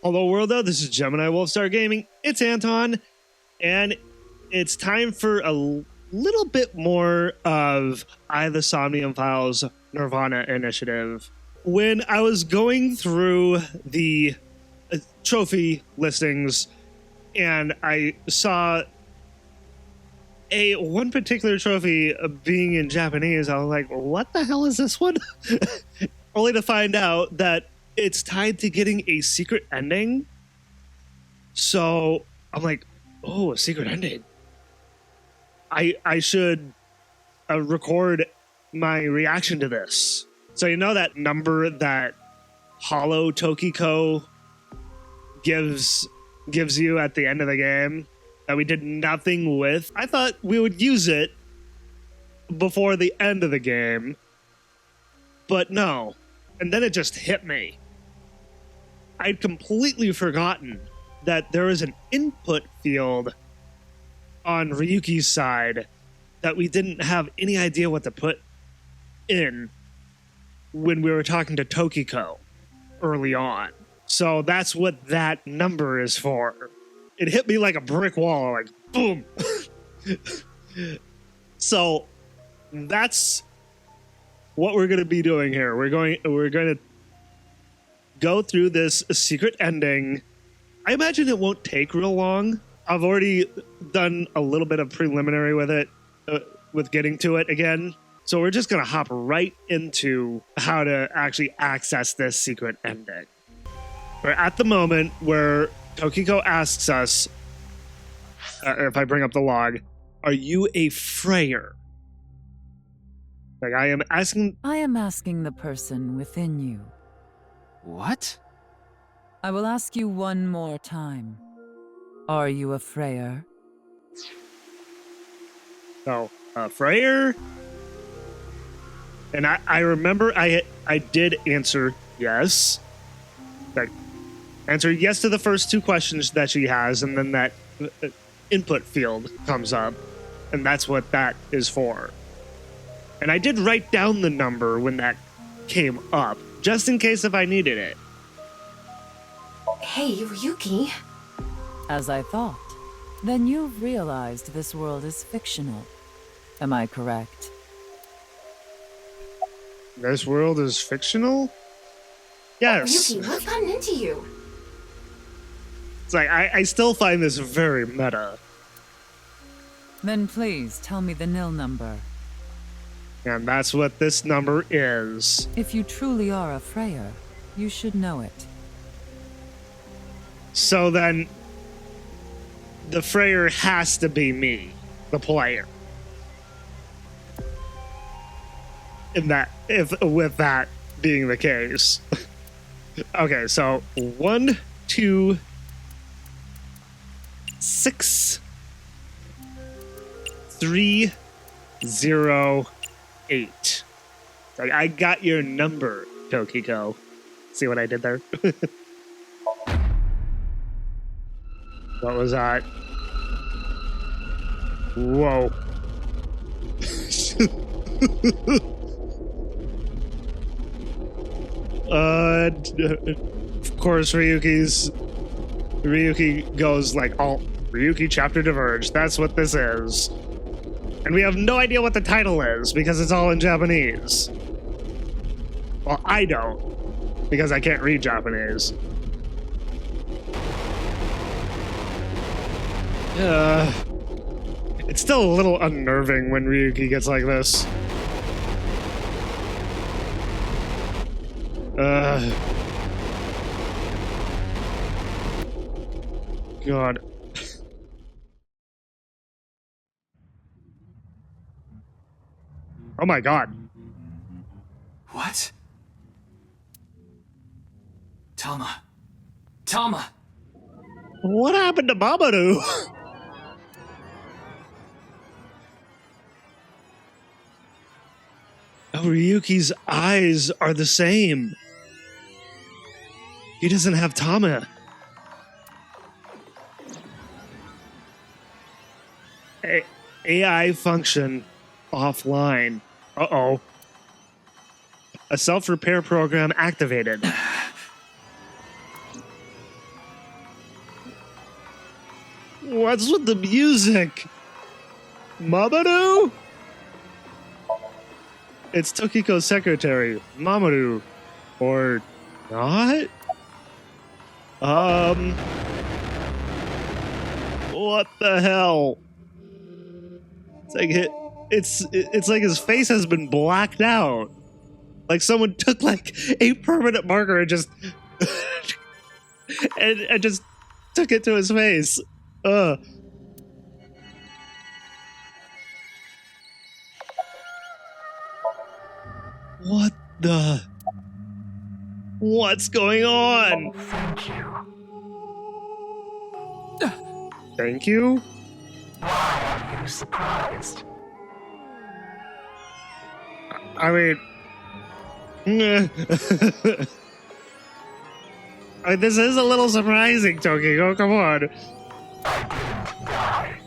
Hello world, this is Gemini Wolfstar Gaming. It's Anton, and it's time for a little bit more of the Somnium Files nirvanA initiative. When I was going through the trophy listings and I saw one particular trophy being in Japanese, I was like, what the hell is this one? Only to find out that it's tied to getting a secret ending. So I'm like, oh, a secret ending. I should record my reaction to this. So you know that number that Hollow Tokiko gives you at the end of the game that we did nothing with? I thought we would use it before the end of the game, but no. And then it just hit me. I'd completely forgotten that there is an input field on Ryuki's side that we didn't have any idea what to put in when we were talking to Tokiko early on. So that's what that number is for. It hit me like a brick wall, like boom. So that's what we're going to be doing here. We're going to go through this secret ending. I imagine it won't take real long. I've already done a little bit of preliminary with it, with getting to it again. So we're just going to hop right into how to actually access this secret ending. We're at the moment where Tokiko asks us, if I bring up the log, are you a frayer? Like I am asking the person within you. What? I will ask you one more time. Are you a frayer? No, a frayer? And I remember I did answer yes. Like, answer yes to the first two questions that she has, and then that input field comes up, and that's what that is for. And I did write down the number when that came up, just in case if I needed it. Hey, Ryuki. As I thought. Then you've realized this world is fictional. Am I correct? This world is fictional? Yes. Ryuki, what's gotten into you? It's like, I still find this very meta. Then please tell me the nil number. And that's what this number is. If you truly are a frayer, you should know it. So then, the frayer has to be me, the player. With that being the case. Okay, so 1, 2, 6, 3, 0, 8. Like, I got your number, Tokiko. See what I did there? What was that? Whoa. Of course, Ryuki goes like, oh, Ryuki chapter diverged. That's what this is. And we have no idea what the title is because it's all in Japanese. Well, I don't, because I can't read Japanese. It's still a little unnerving when Ryuki gets like this. God. Oh my God. What? Tama! What happened to Mamoru? Oh, Ryuki's eyes are the same. He doesn't have Tama. AI function offline. Uh-oh. A self-repair program activated. What's with the music? Mamoru? It's Tokiko's secretary, Mamoru. Or not? What the hell? It's like it's like his face has been blacked out. Like someone took like a permanent marker and just and just took it to his face. What the? What's going on? Thank you. Thank you? Why are you surprised? I mean, this is a little surprising, Tokiko. Come on. I didn't die.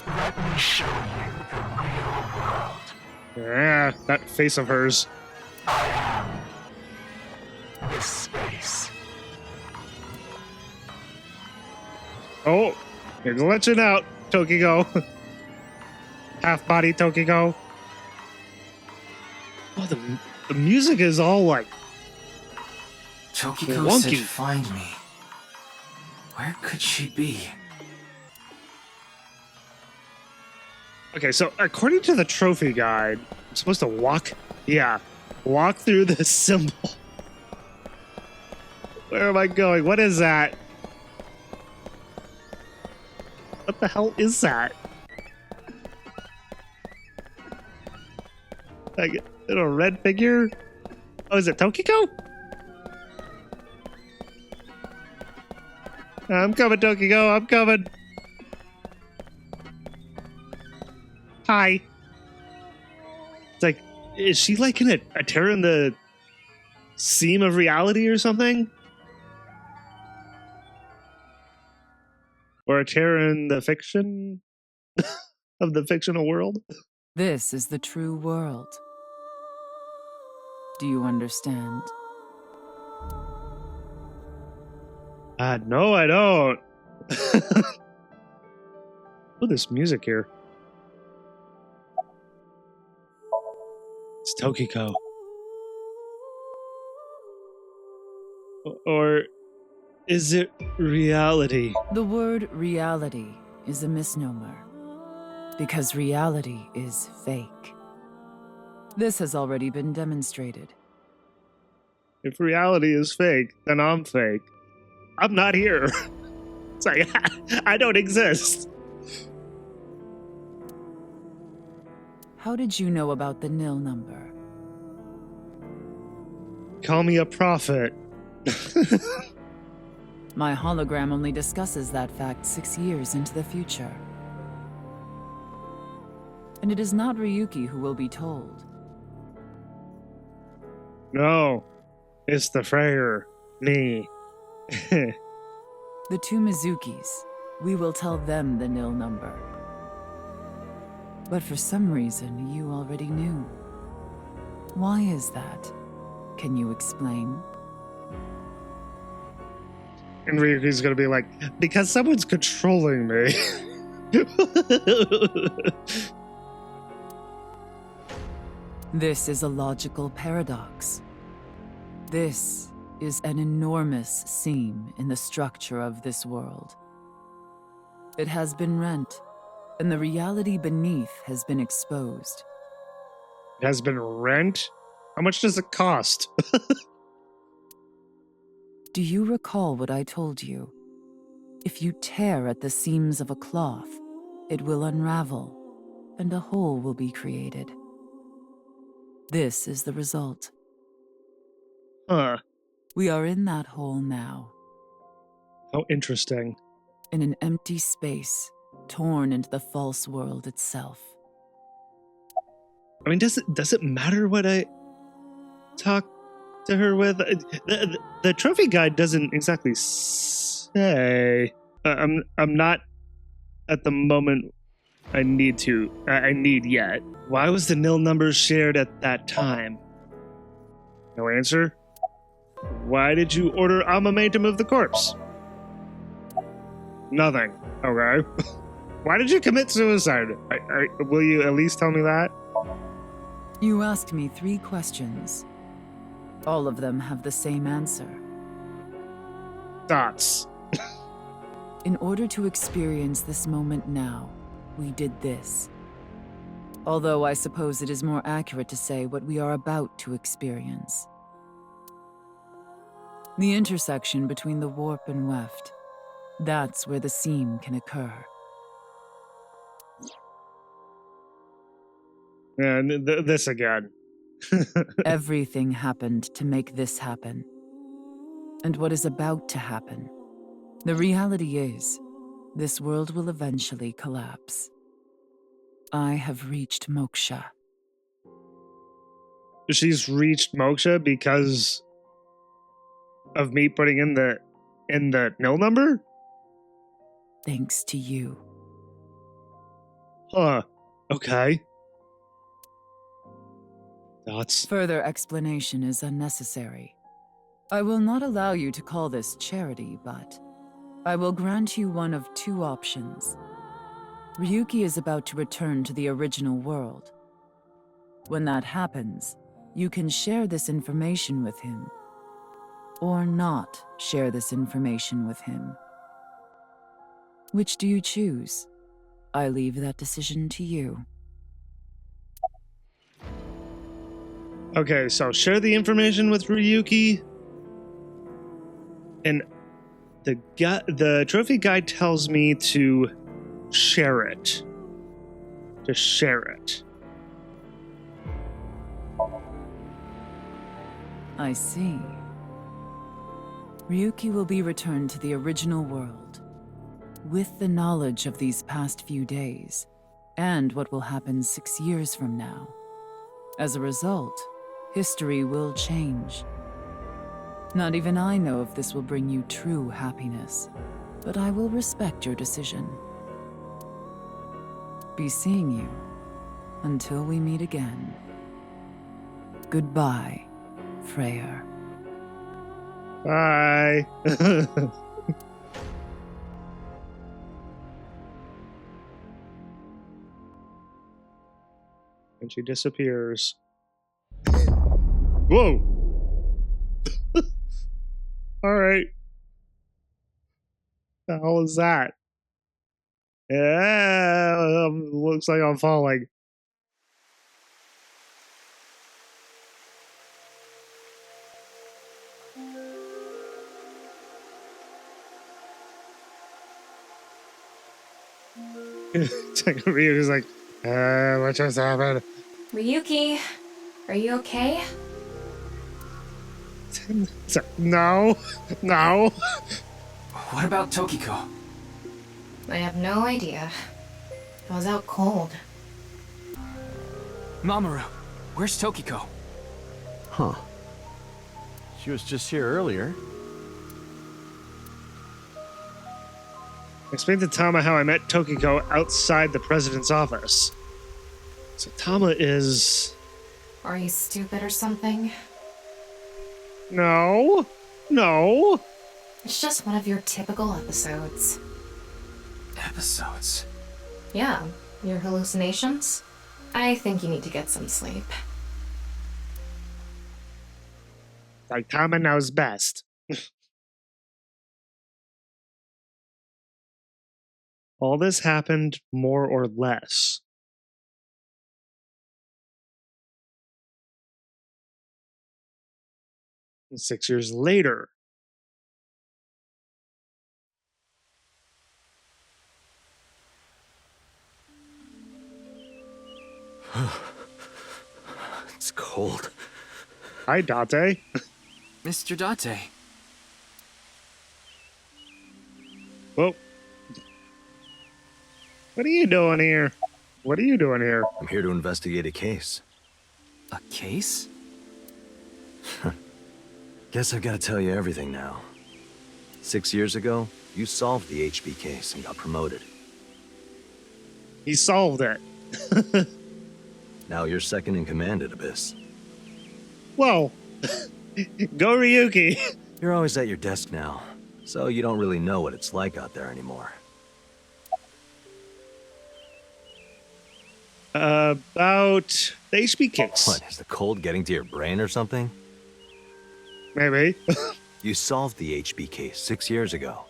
Let me show you the real world. Yeah, that face of hers. I am this space. Oh, you're glitching out, Tokiko. Half-body Tokiko. Oh, the music is all like Tokiko wonky. said find me. Where could she be? Okay, so according to the trophy guide, I'm supposed to walk through this symbol. Where am I going? What is that? What the hell is that? Like a red figure? Oh, is it Tokiko? I'm coming, Tokiko. I'm coming. Hi. It's like, is she like in a tear in the seam of reality or something? Or a tear in the fiction of the fictional world? This is the true world. Do you understand? No, I don't. Oh, this music here. It's Tokiko. Or is it reality? The word reality is a misnomer, because reality is fake. This has already been demonstrated. If reality is fake, then I'm fake. I'm not here. It's like, I don't exist. How did you know about the nil number? Call me a prophet. My hologram only discusses that fact 6 years into the future. And it is not Ryuki who will be told. No, it's the Freyr. Me. The two Mizukis, we will tell them the nil number. But for some reason, you already knew. Why is that? Can you explain? And Ryuki's gonna be like, because someone's controlling me. This is a logical paradox. This is an enormous seam in the structure of this world. It has been rent, and the reality beneath has been exposed. It has been rent? How much does it cost? Do you recall what I told you? If you tear at the seams of a cloth, it will unravel, and a hole will be created. This is the result. Huh. We are in that hole now, How interesting. in an empty space, torn into the false world itself. I mean, does it matter what I talk to her with? The trophy guide doesn't exactly say. I'm not at the moment I need to. I need yet. Why was the nil number shared at that time? No answer. Why did you order Amame to move the corpse? Nothing. Okay. Why did you commit suicide? Will you at least tell me that? You asked me 3 questions. All of them have the same answer. Dots. In order to experience this moment now, we did this. Although I suppose it is more accurate to say what we are about to experience. The intersection between the warp and weft. That's where the seam can occur. And this again. Everything happened to make this happen. And what is about to happen? The reality is, this world will eventually collapse. I have reached moksha. She's reached moksha because of me putting in the nil number? Thanks to you. Huh. Okay. That's Further explanation is unnecessary. I will not allow you to call this charity, but I will grant you one of 2 options. Ryuki is about to return to the original world. When that happens, you can share this information with him. Or not share this information with him. Which do you choose? I leave that decision to you. okay, so share the information with Ryuki. And the trophy guide tells me to share it. To share it. I see. Ryuki will be returned to the original world, with the knowledge of these past few days, and what will happen 6 years from now. As a result, history will change. Not even I know if this will bring you true happiness, but I will respect your decision. Be seeing you until we meet again. Goodbye, Freyr. Bye. And she disappears. Whoa! Alright. The hell is that? Yeah, looks like I'm falling. Ryuki's like, what just happened? Ryuki, are you okay? It's like, no, no. What about Tokiko? I have no idea. I was out cold. Mamoru, where's Tokiko? Huh. She was just here earlier. Explain to Tama how I met Tokiko outside the president's office. So Tama is... Are you stupid or something? No. No. It's just one of your typical episodes. Episodes? Yeah, your hallucinations? I think you need to get some sleep. Like Tama knows best. All this happened more or less. And 6 years later. It's cold. Hi, Date. Mr. Date. Whoa. What are you doing here? What are you doing here? I'm here to investigate a case. A case? Guess I've got to tell you everything now. 6 years ago, you solved the HB case and got promoted. He solved it. Now you're second in command at Abyss. Whoa. Go Ryuki. You're always at your desk now, so you don't really know what it's like out there anymore. About the HB case. What, is the cold getting to your brain or something? Maybe. You solved the HB case 6 years ago.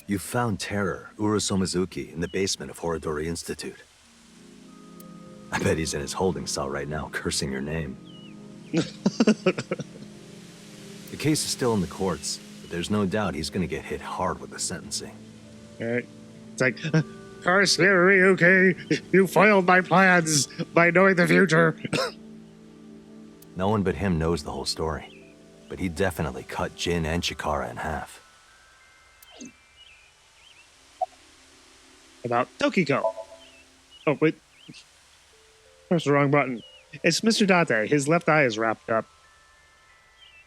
You found Terror, Mizuki, in the basement of Horodori Institute. I bet he's in his holding cell right now, cursing your name. The case is still in the courts, but there's no doubt he's gonna get hit hard with the sentencing. It's like, curse you, Ryuki! You foiled my plans by knowing the future! No one but him knows the whole story, but he definitely cut Jin and Chikara in half. About Tokiko. Oh, wait. Press the wrong button. It's Mr. Date. His left eye is wrapped up.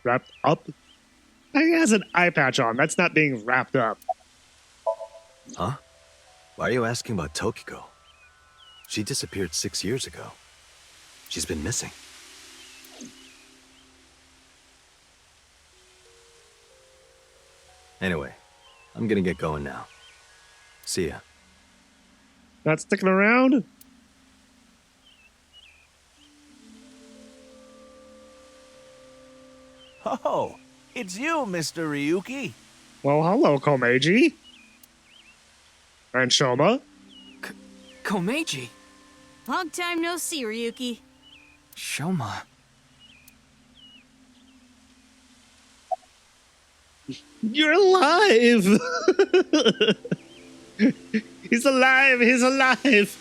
Wrapped up? He has an eye patch on. That's not being wrapped up. Huh? Why are you asking about Tokiko? She disappeared 6 years ago. She's been missing. Anyway, I'm gonna get going now. See ya. Not sticking around? Oh, it's you, Mr. Ryuki. Well, hello, Komeiji. And Shoma. Komeiji? Long time no see, Ryuki. Shoma. You're alive! He's alive! He's alive!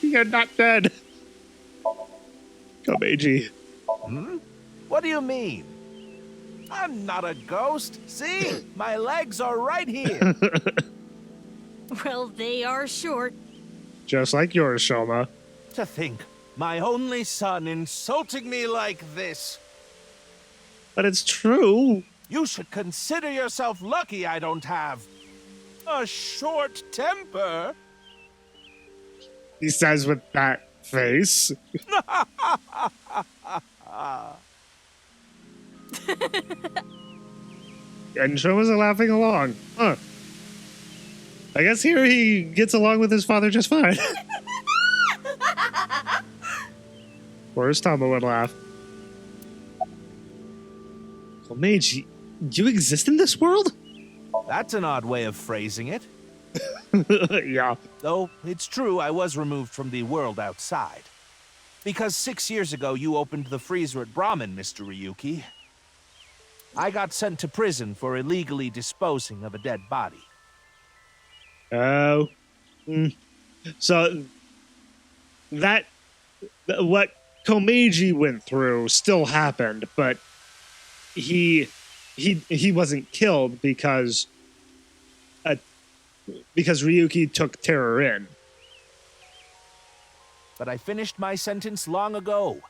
You're not dead! Komeiji. Hmm? What do you mean? I'm not a ghost. See? My legs are right here. Well, they are short. Just like yours, Shoma. To think, my only son insulting me like this. But it's true. You should consider yourself lucky I don't have a short temper. He says with that face. And Shoma's laughing along. Huh. I guess here he gets along with his father just fine. Where's Tama would laugh? Well, Mage, you exist in this world? That's an odd way of phrasing it. Yeah. Though, it's true I was removed from the world outside. Because 6 years ago you opened the freezer at Brahmin, Mr. Ryuki. I got sent to prison for illegally disposing of a dead body. Oh. So, that... what Komeiji went through still happened, but he wasn't killed because Ryuki took Terror in. But I finished my sentence long ago.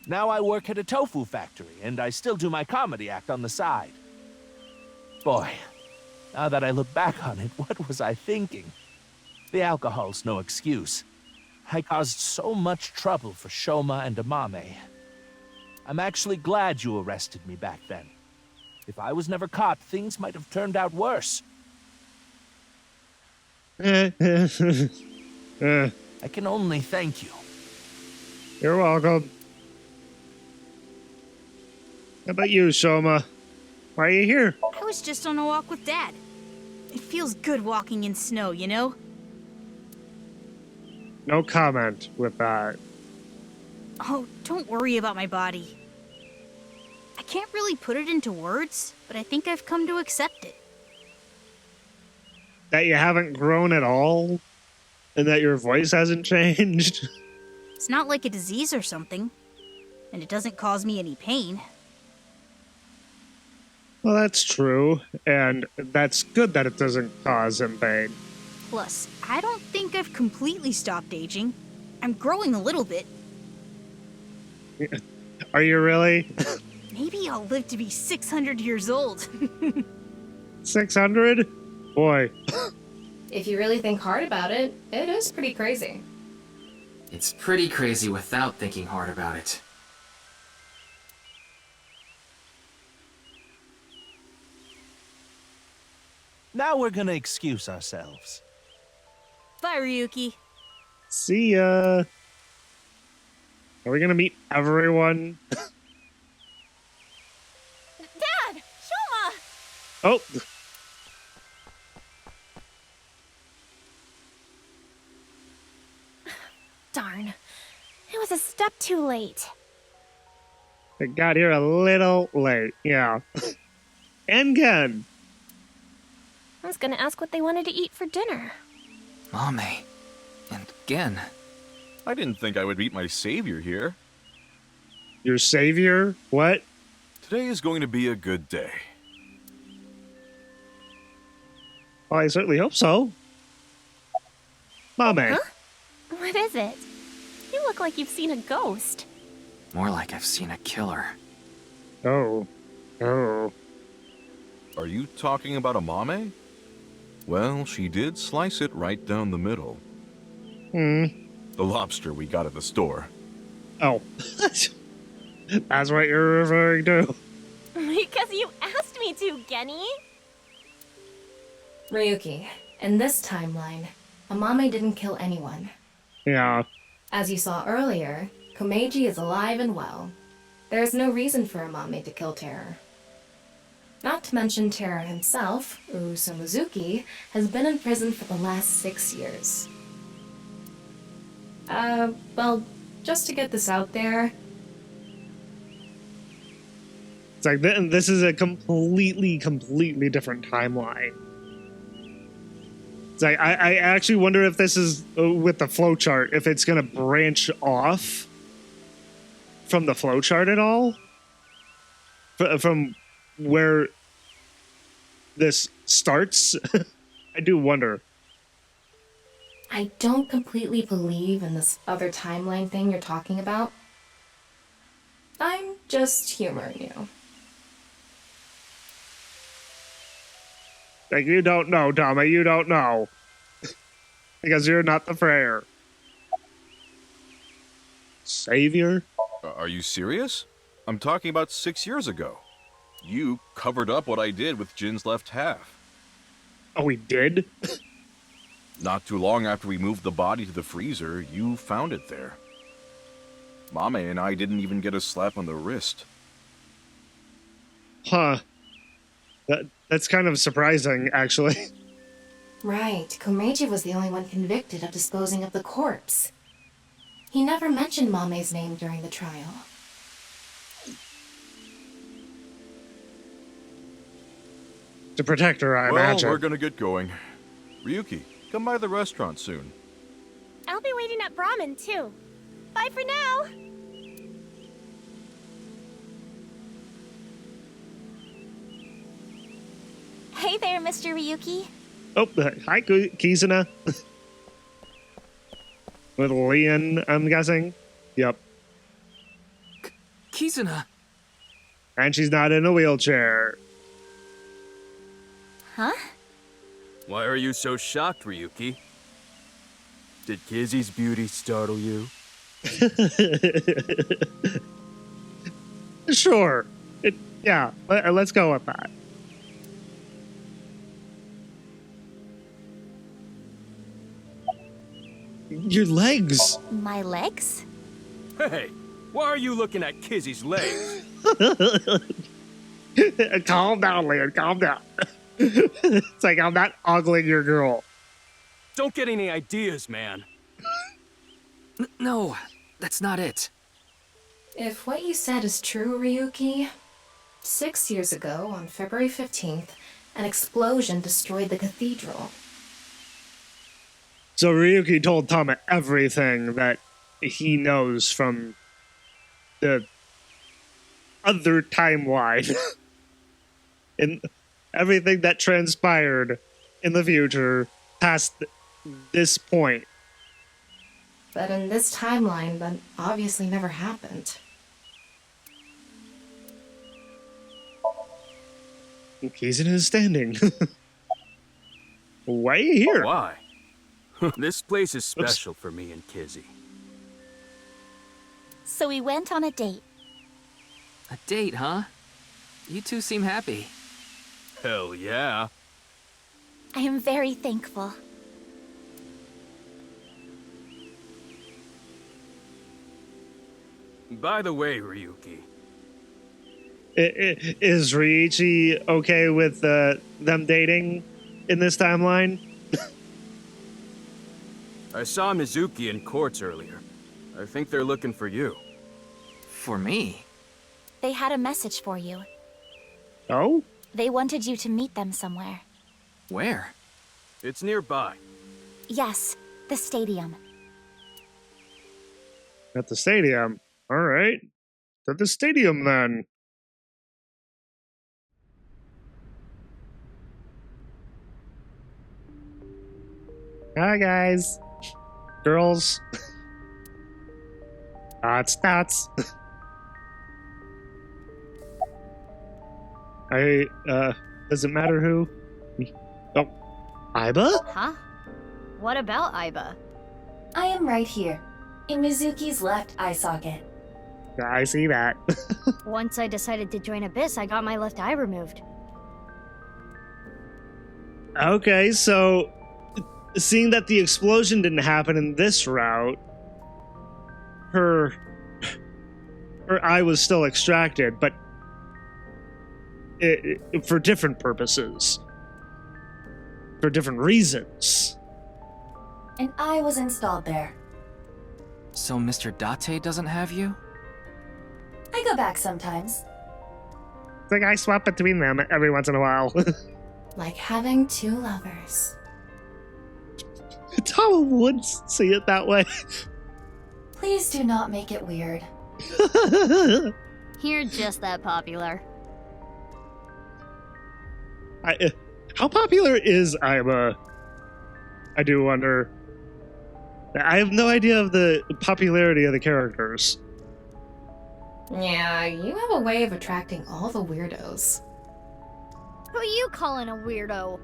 Now I work at a tofu factory, and I still do my comedy act on the side. Boy, now that I look back on it, what was I thinking? The alcohol's no excuse. I caused so much trouble for Shoma and Amame. I'm actually glad you arrested me back then. If I was never caught, things might have turned out worse. I can only thank you. You're welcome. How about you, Shoma? Why are you here? I was just on a walk with Dad. It feels good walking in snow, you know? No comment with that. Oh, don't worry about my body. I can't really put it into words, but I think I've come to accept it. That you haven't grown at all? And that your voice hasn't changed? It's not like a disease or something, and it doesn't cause me any pain. Well, that's true, and that's good that it doesn't cause him pain. Plus, I don't think I've completely stopped aging. I'm growing a little bit. Are you really? Maybe I'll live to be 600 years old. 600? Boy. If you really think hard about it, it is pretty crazy. It's pretty crazy without thinking hard about it. Now we're gonna excuse ourselves. Bye, Ryuki. See ya. Are we gonna meet everyone? Dad! Shoma! Oh, Darn. It was a step too late. I got here a little late. Yeah. And again. I was gonna ask what they wanted to eat for dinner. Mame. And again. I didn't think I would meet my savior here. Your savior? What? Today is going to be a good day. Well, I certainly hope so. Mame. Huh? What is it? You look like you've seen a ghost. More like I've seen a killer. Oh. Oh. Are you talking about a mame? Well, she did slice it right down the middle. Hmm. The lobster we got at the store. Oh. That's what you're referring to. Because you asked me to, Genny. Ryuki, in this timeline, Amame didn't kill anyone. Yeah. As you saw earlier, Komeiji is alive and well. There is no reason for Amame to kill Terror. Not to mention Terror himself, Urusa Mizuki, has been in prison for the last 6 years. Well, just to get this out there, It's like, this is a completely different timeline. It's like, I actually wonder if this is, with the flowchart, if it's going to branch off from the flowchart at all? From where this starts? I do wonder. I don't completely believe in this other timeline thing you're talking about. I'm just humoring you. Like, you don't know, Tommy, you don't know. Because you're not the Frere. Savior? Are you serious? I'm talking about 6 years ago. You covered up what I did with Jin's left half. Oh, we did? Not too long after we moved the body to the freezer, you found it there. Mame and I didn't even get a slap on the wrist. Huh. That's kind of surprising, actually. Right, Komeiji was the only one convicted of disposing of the corpse. He never mentioned Mame's name during the trial. To protect her, I imagine. Well, we're gonna get going. Ryuki, come by the restaurant soon. I'll be waiting at Brahmin, too. Bye for now. Hey there, Mr. Ryuki. Oh, hi, Kizuna. With Leon, I'm guessing. Yep. Kizuna! And she's not in a wheelchair. Huh? Why are you so shocked, Ryuki? Did Kizzy's beauty startle you? Sure. Yeah, let's go with that. Your legs. My legs? Hey, why are you looking at Kizzy's legs? Calm down, Leon. Calm down. It's like, I'm not ogling your girl. Don't get any ideas, man. No, that's not it. If what you said is true, Ryuki, 6 years ago, on February 15th, an explosion destroyed the cathedral. So Ryuki told Tama everything that he knows from the other timeline. And everything that transpired in the future past this point. But in this timeline, that obviously never happened. Kizuna is standing. Why are you here? Why? This place is special for me and Kizzy. So we went on a date. A date, huh? You two seem happy. Hell yeah. I am very thankful. By the way, Ryuki, Is Ryuichi okay with them dating in this timeline? I saw Mizuki in courts earlier. I think they're looking for you. For me? They had a message for you. Oh? They wanted you to meet them somewhere. Where? It's nearby. Yes, the stadium. At the stadium. All right. At the stadium, then. Hi, guys. Girls. Dots. Does it matter who? Oh, Aiba? Huh? What about Aiba? I am right here, in Mizuki's left eye socket. I see that. Once I decided to join Abyss, I got my left eye removed. Okay, so seeing that the explosion didn't happen in this route, her eye was still extracted, but for different purposes, for different reasons. An eye was installed there. So Mr. Date doesn't have you? I go back sometimes. It's like I swap between them every once in a while. Like having two lovers. Tama would see it that way. Please do not make it weird. You're just that popular. How popular is Aiba? I do wonder. I have no idea of the popularity of the characters. Yeah, you have a way of attracting all the weirdos. Who are you calling a weirdo?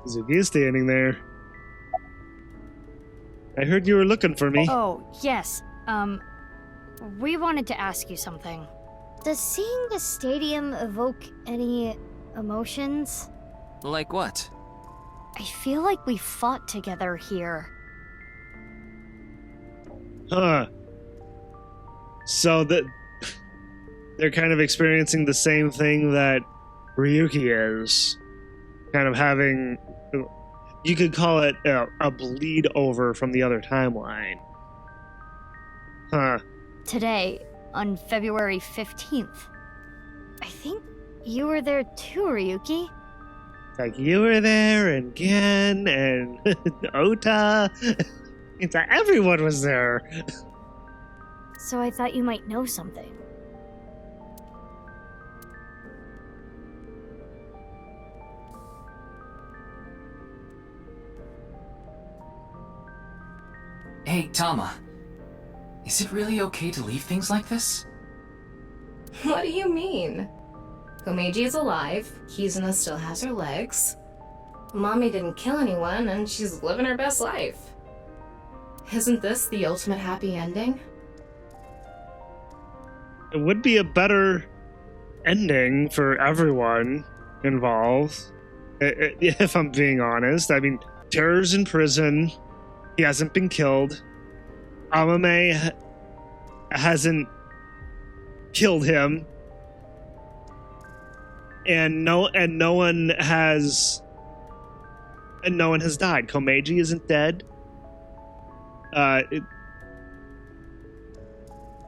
Mizuki is standing there. I heard you were looking for me. Oh, yes. We wanted to ask you something. Does seeing the stadium evoke any emotions? Like what? I feel like we fought together here. Huh. So they're kind of experiencing the same thing that Ryuki is. Kind of having, you could call it a bleed over from the other timeline. Huh. Today, on February 15th. I think you were there too, Ryuki. Like you were there, and Gen, and Ota. It's like everyone was there. So I thought you might know something. Hey, Tama. Is it really okay to leave things like this? What do you mean? Komeiji is alive, Kizuna still has her legs. Mommy didn't kill anyone, and she's living her best life. Isn't this the ultimate happy ending? It would be a better ending for everyone involved, if I'm being honest. I mean, Terror's in prison. He hasn't been killed. Amame hasn't killed him. And no one has died. Komeiji isn't dead.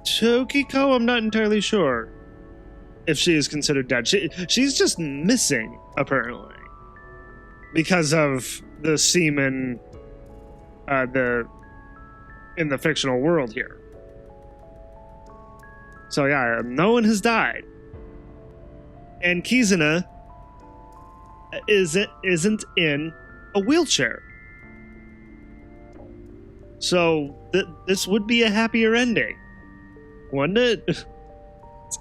Tokiko, I'm not entirely sure if she is considered dead. She's just missing, apparently, because of the semen in the fictional world here. So yeah, no one has died. And Kizuna isn't in a wheelchair. So this would be a happier ending, wouldn't it? It's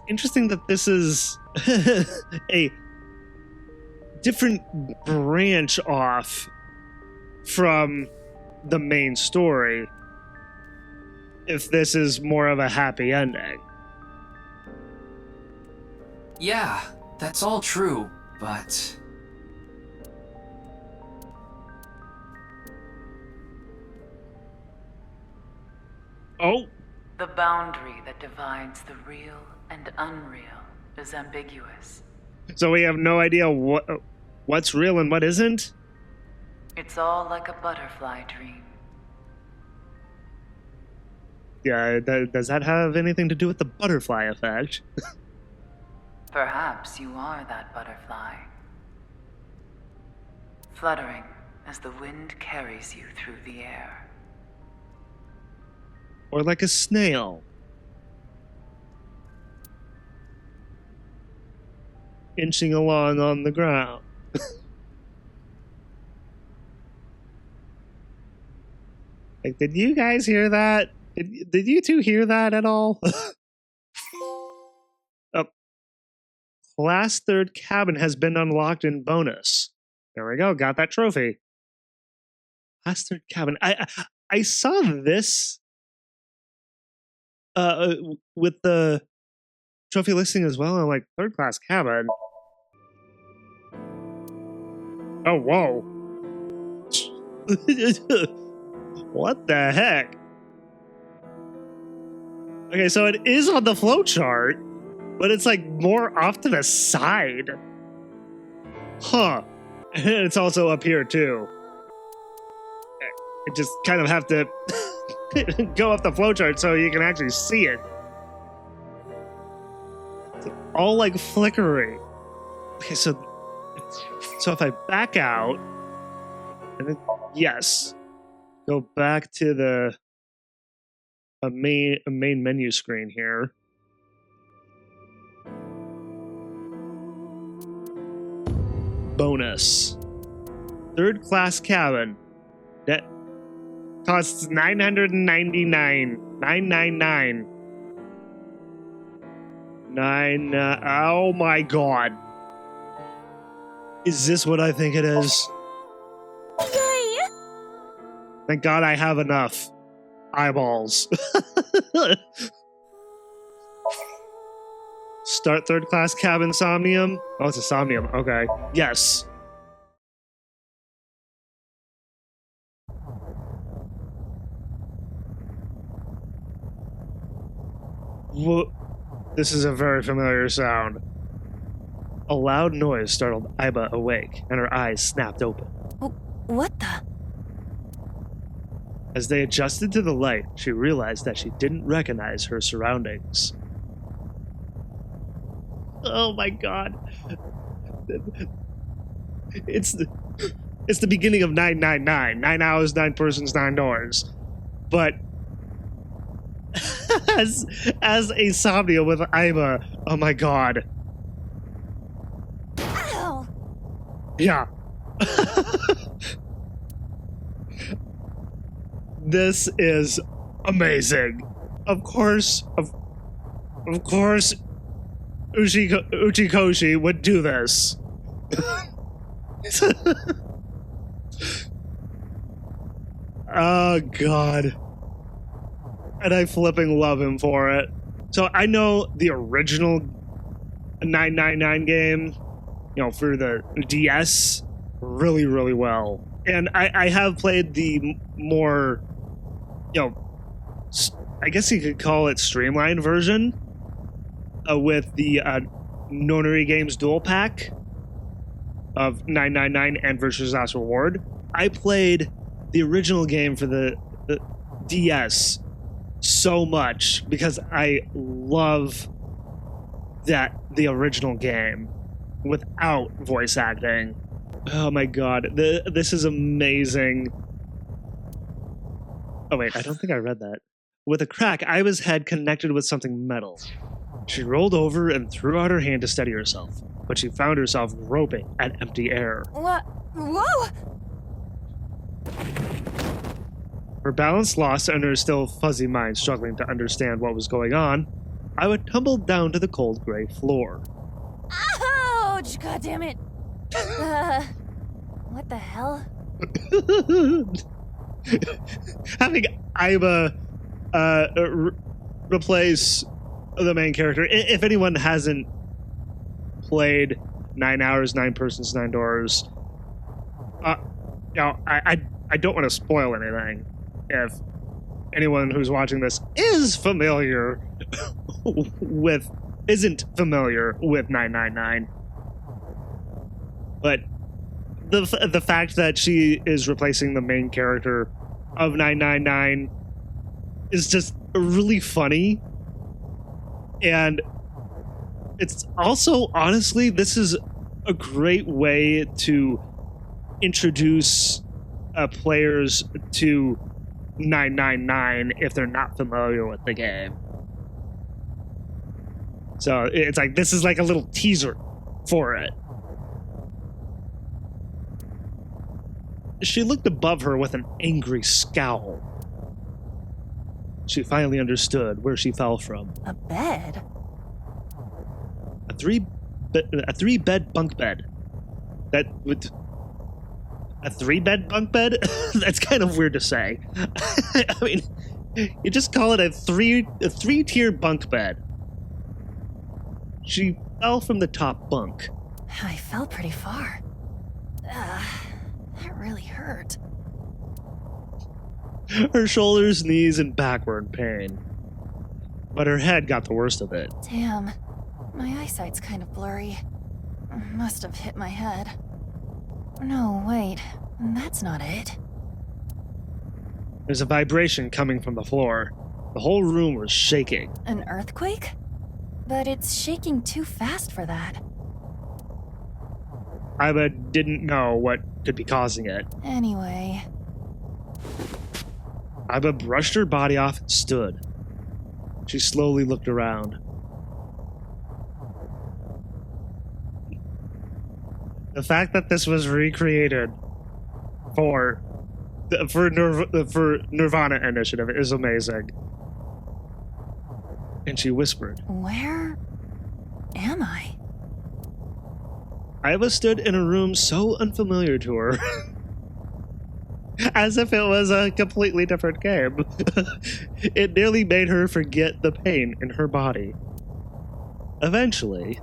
interesting that this is a different branch off from the main story, if this is more of a happy ending. Yeah, that's all true, but... Oh, The boundary that divides the real and unreal is ambiguous. so we have no idea what's real and what isn't? It's all like a butterfly dream. Yeah, does that have anything to do with the butterfly effect? Perhaps you are that butterfly, fluttering as the wind carries you through the air. Or like a snail. Inching along on the ground. Like, did you guys hear that? Did you two hear that at all? Oh. Class 3rd cabin has been unlocked in bonus. There we go, got that trophy. Class 3rd cabin. I saw this with the trophy listing as well. I'm like, 3rd class cabin. Oh, whoa. What the heck? Okay, so it is on the flowchart, but it's like more off to the side. Huh. And it's also up here too. I just kind of have to go up the flowchart so you can actually see it. It's all like flickering. Okay, so if I back out, and then, yes, go back to the main menu screen here. Bonus. 3rd class cabin. That costs $999. Oh my god. Is this what I think it is? Yay! Thank god I have enough eyeballs. Start 3rd class cabin Somnium. Oh, it's a Somnium. Okay. Yes. This is a very familiar sound. A loud noise startled Aiba awake, and her eyes snapped open. What the? As they adjusted to the light, she realized that she didn't recognize her surroundings. Oh my god. It's the beginning of 999. 9 hours, 9 persons, 9 doors. But as a Somnia with Aiba, oh my god. Ow! Yeah. This is amazing. Of course, Uchikoshi would do this. Oh god. And I flipping love him for it. So I know the original 999 game, you know, for the DS really, really well. And I have played the more, you know, I guess you could call it streamlined version with the Nonary Games dual pack of 999 and Virtue's Last Reward. I played the original game for the DS so much because I love the original game without voice acting. Oh my god, this is amazing. Oh wait, I don't think I read that. With a crack, Aiba's head connected with something metal. She rolled over and threw out her hand to steady herself, but she found herself groping at empty air. What? Whoa! Her balance lost and her still fuzzy mind struggling to understand what was going on, Aiba tumbled down to the cold gray floor. Ouch! God damn it! What the hell? Having Aiba replace the main character. If anyone hasn't played 9 hours, 9 persons, 9 doors, you know, I don't want to spoil anything. anyone who's watching this isn't familiar with 999. But the fact that she is replacing the main character of 999 is just really funny. And it's also, honestly, this is a great way to introduce players to 999 if they're not familiar with the game. So it's like, this is like a little teaser for it. She looked above her with an angry scowl. She finally understood where she fell from. A bed? A three-bed bunk bed. That would... A three-bed bunk bed? That's kind of weird to say. I mean, you just call it a three-tier bunk bed. She fell from the top bunk. I fell pretty far. That really hurt. Her shoulders, knees, and back were in pain. But her head got the worst of it. Damn. My eyesight's kind of blurry. Must have hit my head. No, wait. That's not it. There's a vibration coming from the floor. The whole room was shaking. An earthquake? But it's shaking too fast for that. Aiba didn't know what could be causing it. Anyway. Aiba brushed her body off and stood. She slowly looked around. The fact that this was recreated for nirvanA initiative is amazing. And she whispered, Where am I? Aiba stood in a room so unfamiliar to her, as if it was a completely different game. It nearly made her forget the pain in her body. Eventually,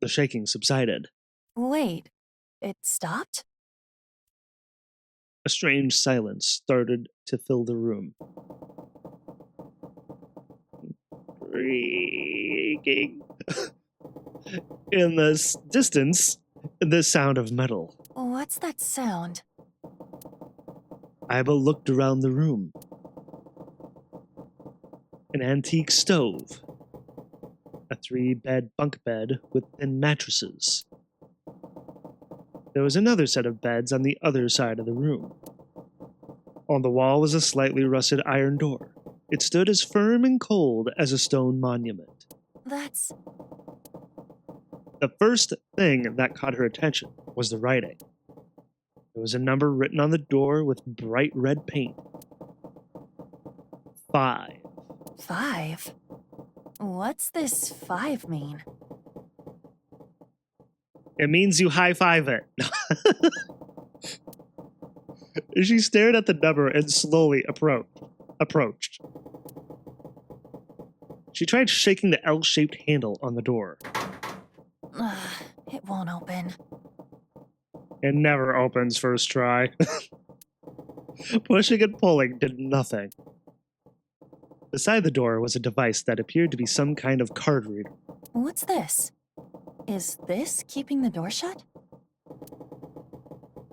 the shaking subsided. Wait, it stopped? A strange silence started to fill the room. Creaking. In the distance, the sound of metal. What's that sound? Aiba looked around the room. An antique stove. A three-bed bunk bed with thin mattresses. There was another set of beds on the other side of the room. On the wall was a slightly rusted iron door. It stood as firm and cold as a stone monument. That's... The first thing that caught her attention was the writing. There was a number written on the door with bright red paint. 5. 5? What's this 5 mean? It means you high-five it. She stared at the number and slowly approached. She tried shaking the L-shaped handle on the door. It won't open. It never opens first try. Pushing and pulling did nothing. Beside the door was a device that appeared to be some kind of card reader. What's this? Is this keeping the door shut?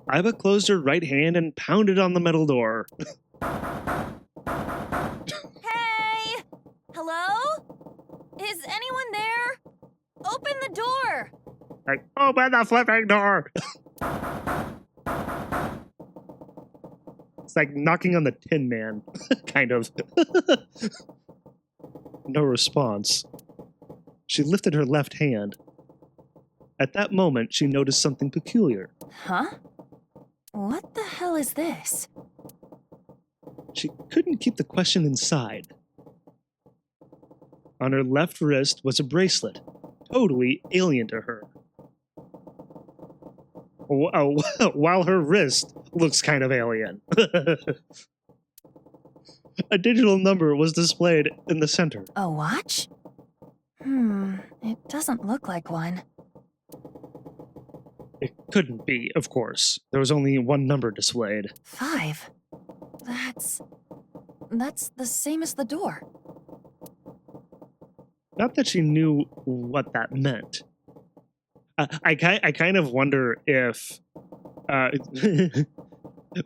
Aiba closed her right hand and pounded on the metal door. Hey! Hello? Is anyone there? Open the door! Like, open the flipping door! It's like knocking on the Tin Man, kind of. No response. She lifted her left hand. At that moment, she noticed something peculiar. Huh? What the hell is this? She couldn't keep the question inside. On her left wrist was a bracelet, totally alien to her. While her wrist looks kind of alien. A digital number was displayed in the center. A watch? It doesn't look like one. It couldn't be, of course. There was only one number displayed. 5. That's the same as the door. Not that she knew what that meant. I kind of wonder if,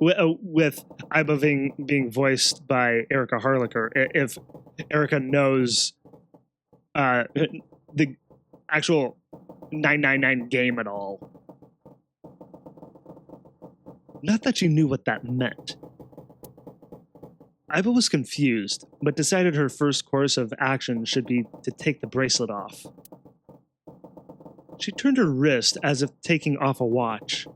with Aiba being voiced by Erica Harlicker, if Erica knows the actual 999 game at all. Not that she knew what that meant. Aiba was confused, but decided her first course of action should be to take the bracelet off. She turned her wrist as if taking off a watch.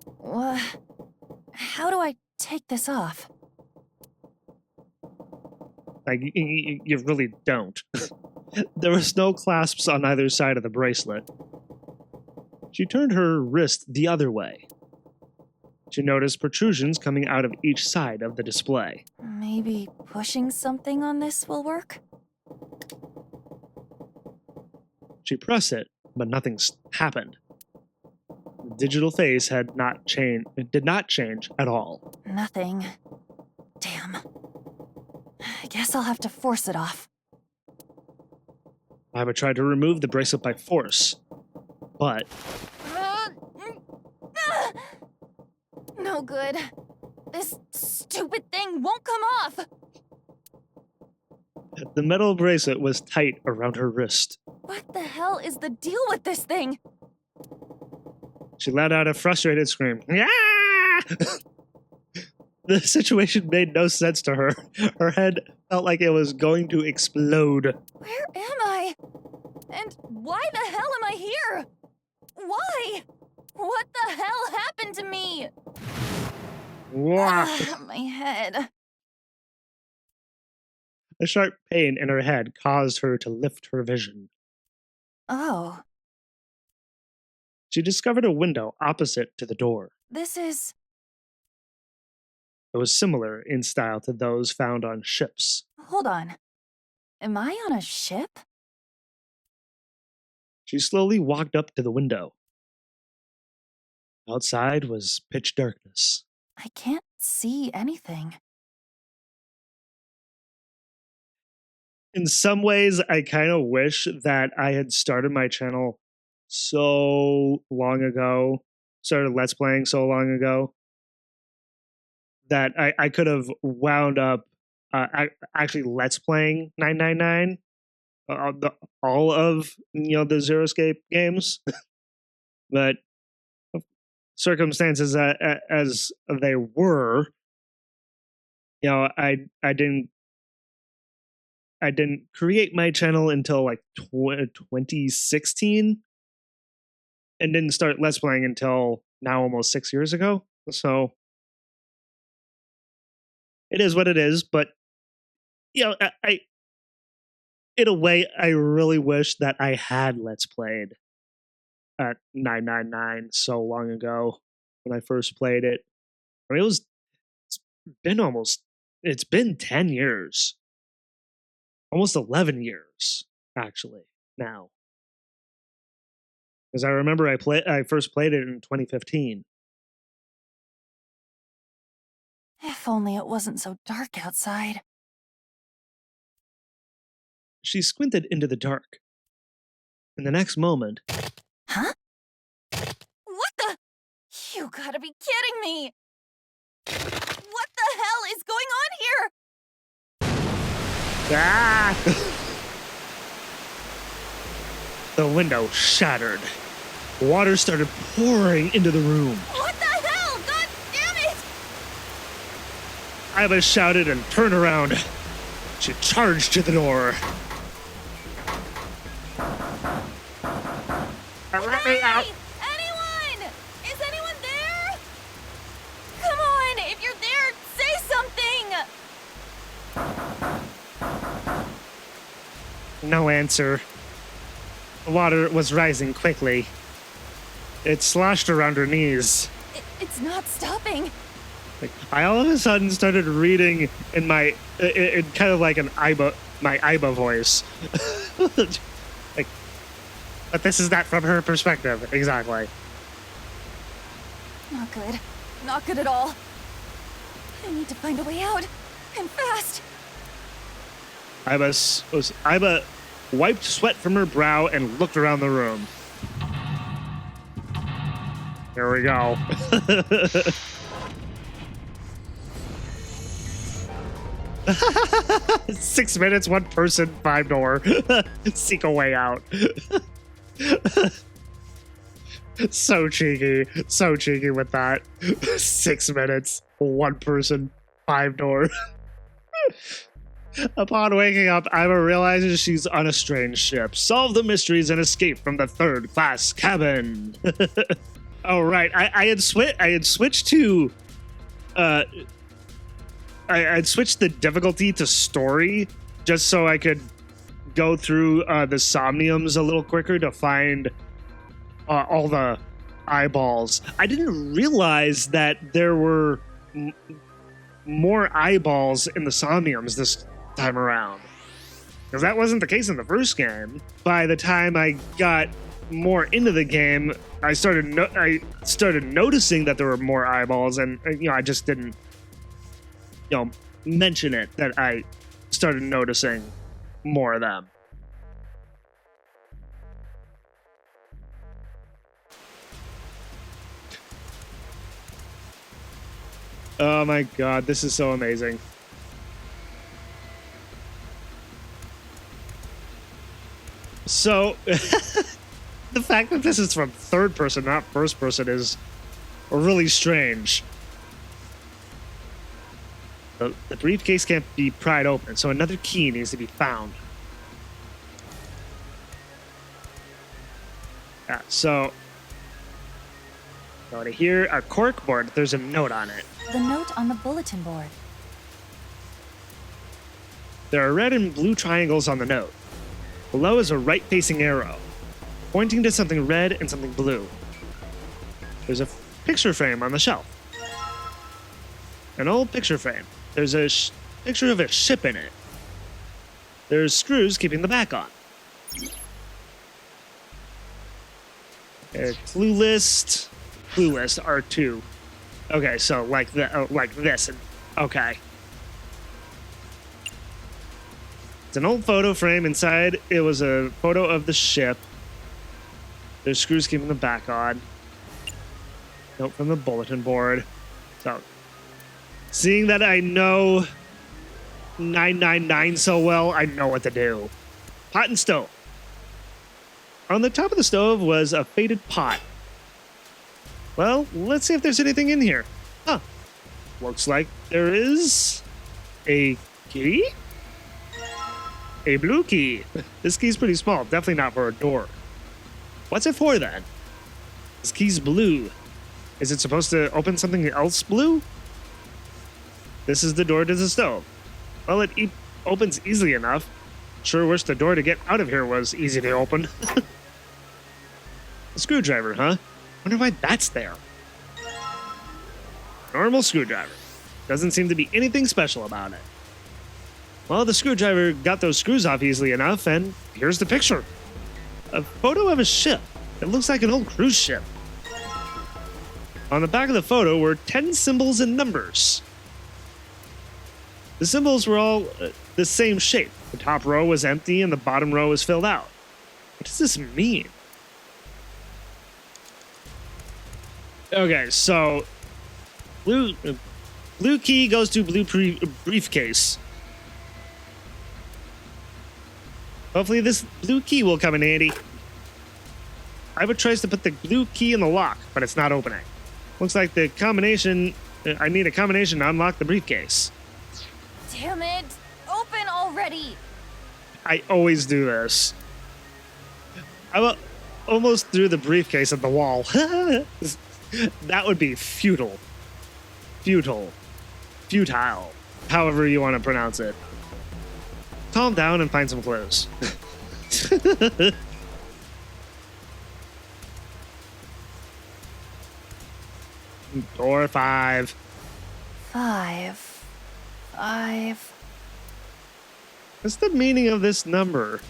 How do I take this off? Like, you really don't. There was no clasps on either side of the bracelet. She turned her wrist the other way. She noticed protrusions coming out of each side of the display. Maybe pushing something on this will work? She pressed it, but nothing happened. The digital face did not change at all. Nothing. Damn. I guess I'll have to force it off. Aiba tried to remove the bracelet by force, but No good. This stupid thing won't come off! the metal bracelet was tight around her wrist. What the hell is the deal with this thing? She let out a frustrated scream. Yeah! The situation made no sense to her. Her head felt like it was going to explode. Where am I? And why the hell am I here? Why? What the hell happened to me? My head. A sharp pain in her head caused her to lift her vision. Oh. She discovered a window opposite to the door. This is... It was similar in style to those found on ships. Hold on. Am I on a ship? She slowly walked up to the window. Outside was pitch darkness. I can't see anything. In some ways, I kind of wish that I had started my channel so long ago, started Let's Playing so long ago, that I could have wound up actually Let's Playing 999, all of the Zero Escape games, but circumstances as they were, I didn't create my channel until like 2016, and didn't start Let's Playing until now, almost 6 years ago. So it is what it is. But I in a way, I really wish that I had Let's Played at 999 so long ago when I first played it. I mean, it's been 10 years. Almost 11 years, actually, now. Because I remember I first played it in 2015. If only it wasn't so dark outside. She squinted into the dark. In the next moment... Huh? What the? You gotta be kidding me! What the hell is going on here? Ah! The window shattered. Water started pouring into the room. What the hell? God damn it! Aiba shouted and turned around. She charged to the door. Let me out! Anyone? Is anyone there? Come on, if you're there, say something! No answer. The water was rising quickly. It sloshed around her knees. It's not stopping. I all of a sudden started reading in my, in kind of like my Aiba voice. But this is not from her perspective, exactly. Not good. Not good at all. I need to find a way out. And fast. Aiba wiped sweat from her brow and looked around the room. Here we go. 6 minutes, 1 person, 5 door. Seek a way out. So cheeky with that. 6 minutes, 1 person, 5 door. Upon waking up, Aiba realizes she's on a strange ship. Solve the mysteries and escape from the 3rd class cabin. Oh right, I had switched to I'd switched the difficulty to story just so I could go through the Somniums a little quicker to find all the eyeballs. I didn't realize that there were more eyeballs in the Somniums this time around, because that wasn't the case in the first game. By the time I got more into the game, I started noticing that there were more eyeballs, and I just didn't mention it that I started noticing more of them. Oh my god, this is so amazing. So, the fact that this is from 3rd person, not 1st person, is really strange. The briefcase can't be pried open, so another key needs to be found. So, go to here, a cork board, there's a note on it. The note on the bulletin board. There are red and blue triangles on the note. Below is a right-facing arrow, pointing to something red and something blue. There's a picture frame on the shelf. An old picture frame. There's a picture of a ship in it. There's screws keeping the back on. Clue list R2. Okay, so like this. Okay. It's an old photo frame. Inside, it was a photo of the ship. There's screws keeping the back on. Note from the bulletin board. So, seeing that I know 999 so well, I know what to do. Pot and stove. On the top of the stove was a faded pot. Well, let's see if there's anything in here. Huh. Looks like there is a key? A blue key. This key's pretty small, definitely not for a door. What's it for then? This key's blue. Is it supposed to open something else blue? This is the door to the stove. Well, it opens easily enough. Sure wish the door to get out of here was easy to open. A screwdriver, huh? Wonder why that's there. Normal screwdriver. Doesn't seem to be anything special about it. Well, the screwdriver got those screws off easily enough, and here's the picture. A photo of a ship. It looks like an old cruise ship. On the back of the photo were 10 symbols and numbers. The symbols were all the same shape. The top row was empty and the bottom row was filled out. What does this mean? Okay, so blue key goes to blue briefcase. Hopefully this blue key will come in handy. Aiba tries to put the blue key in the lock, but it's not opening. Looks like the combination, I need a combination to unlock the briefcase. Damn it! Open already! I always do this. I almost threw the briefcase at the wall. That would be futile. Futile. However you want to pronounce it. Calm down and find some clues. Door 5. 5. What's the meaning of this number?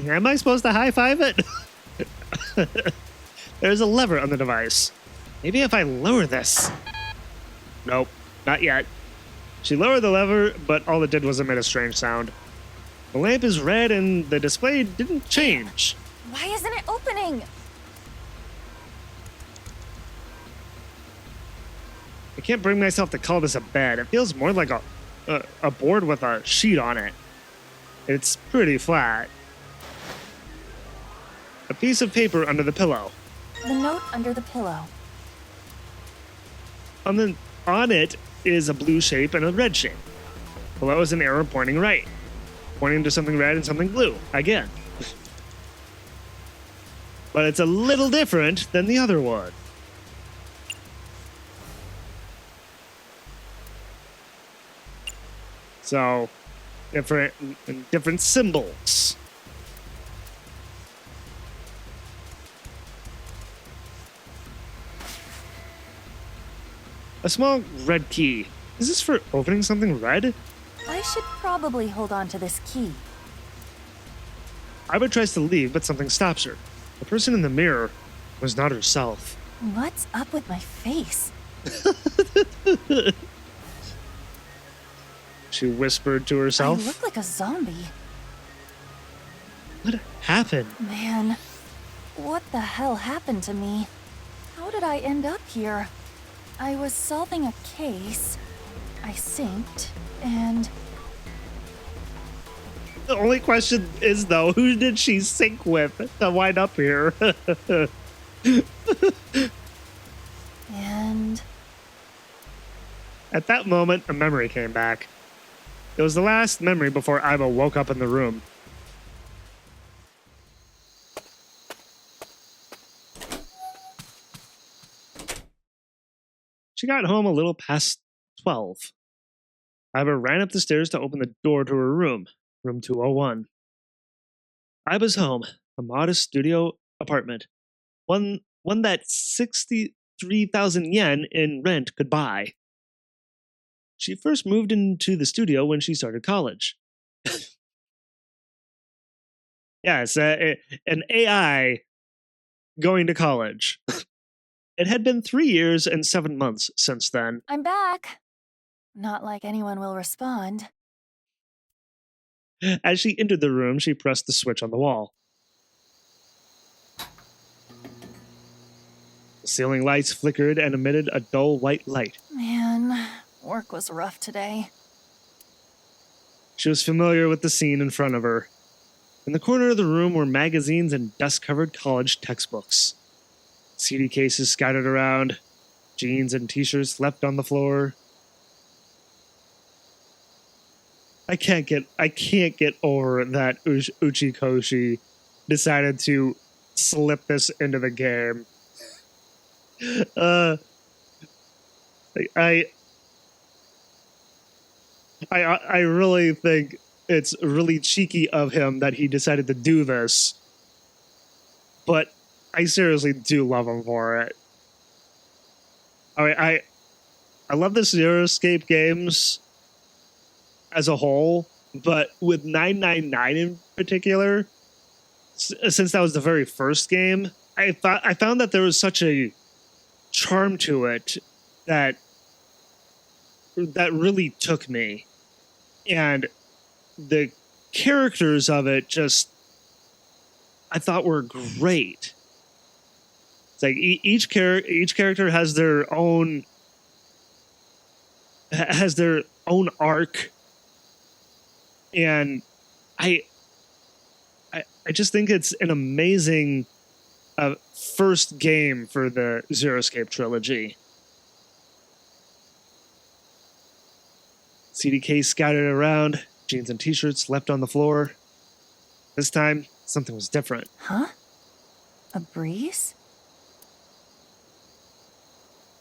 Am I supposed to high-five it? There's a lever on the device. Maybe if I lower this. Nope, not yet. She lowered the lever, but all it did was emit a strange sound. The lamp is red and the display didn't change. Why isn't it opening? I can't bring myself to call this a bed. It feels more like a board with a sheet on it. It's pretty flat. A piece of paper under the pillow. The note under the pillow. On it is a blue shape and a red shape. Below is an arrow pointing right, pointing to something red and something blue, again. But it's a little different than the other one. So, different symbols. A small red key. Is this for opening something red? I should probably hold on to this key. Aiba tries to leave, but something stops her. The person in the mirror was not herself. What's up with my face? She whispered to herself. I look like a zombie. What happened? Man, what the hell happened to me? How did I end up here? I was solving a case. I synced, and... The only question is, though, who did she sync with to wind up here? And... At that moment, a memory came back. It was the last memory before Aiba woke up in the room. She got home a little past 12. Aiba ran up the stairs to open the door to her room, room 201. Aiba's home, a modest studio apartment, one that 63,000 yen in rent could buy. She first moved into the studio when she started college. Yes, an AI going to college. It had been 3 years and 7 months since then. I'm back. Not like anyone will respond. As she entered the room, she pressed the switch on the wall. The ceiling lights flickered and emitted a dull white light. Man, work was rough today. She was familiar with the scene in front of her. In the corner of the room were magazines and dust-covered college textbooks. CD cases scattered around, jeans and t-shirts left on the floor. I can't get over that Uchikoshi decided to slip this into the game. I really think it's really cheeky of him that he decided to do this. But I seriously do love him for it. I love the Zero-Escape games as a whole, but with 999 in particular, since that was the very first game, I found that there was such a charm to it that really took me. And the characters of it just, I thought were great. It's like each character has their own arc, and I just think it's an amazing first game for the Zero-Escape trilogy. CDK scattered around, jeans and t-shirts left on the floor. This time, something was different. Huh? A breeze?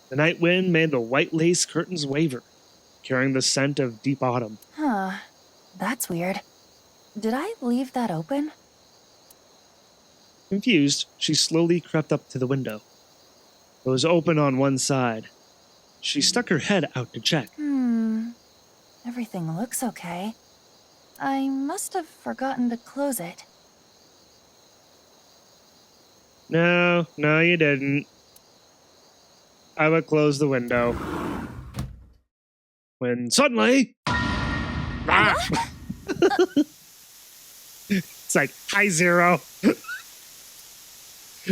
The night wind made the white lace curtains waver, carrying the scent of deep autumn. Huh. That's weird. Did I leave that open? Confused, she slowly crept up to the window. It was open on one side. She stuck her head out to check. Everything looks okay. I must have forgotten to close it. No, you didn't. I would close the window. When suddenly... Ah! It's like, hi, Zero.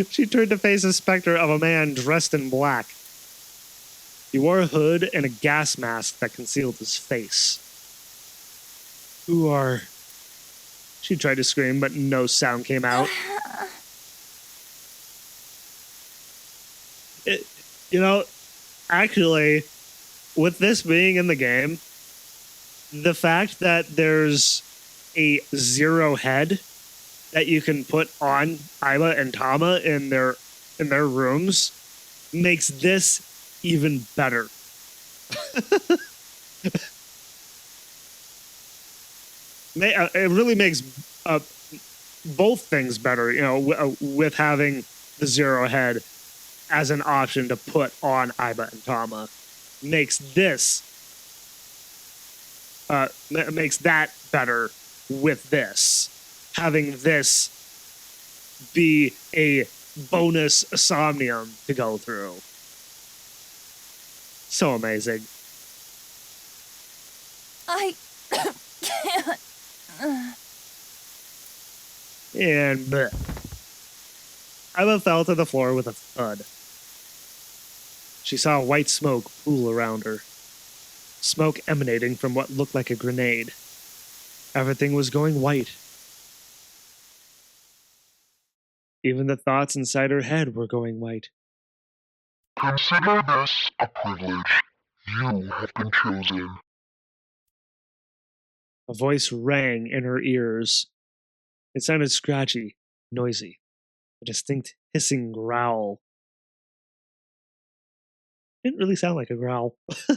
She turned to face a specter of a man dressed in black. He wore a hood and a gas mask that concealed his face. Who are... She tried to scream, but no sound came out. Actually, with this being in the game, the fact that there's a Zero head that you can put on Aiba and Tama in their rooms makes this even better. It really makes both things better, with having the Zero head as an option to put on Aiba and Tama. Makes that better with this. Having this be a bonus Somnium to go through. So amazing. I can't. And bleh. Aiba fell to the floor with a thud. She saw white smoke pool around her. Smoke emanating from what looked like a grenade. Everything was going white. Even the thoughts inside her head were going white. Consider this a privilege. You have been chosen. A voice rang in her ears. It sounded scratchy, noisy, a distinct hissing growl. Didn't really sound like a growl. You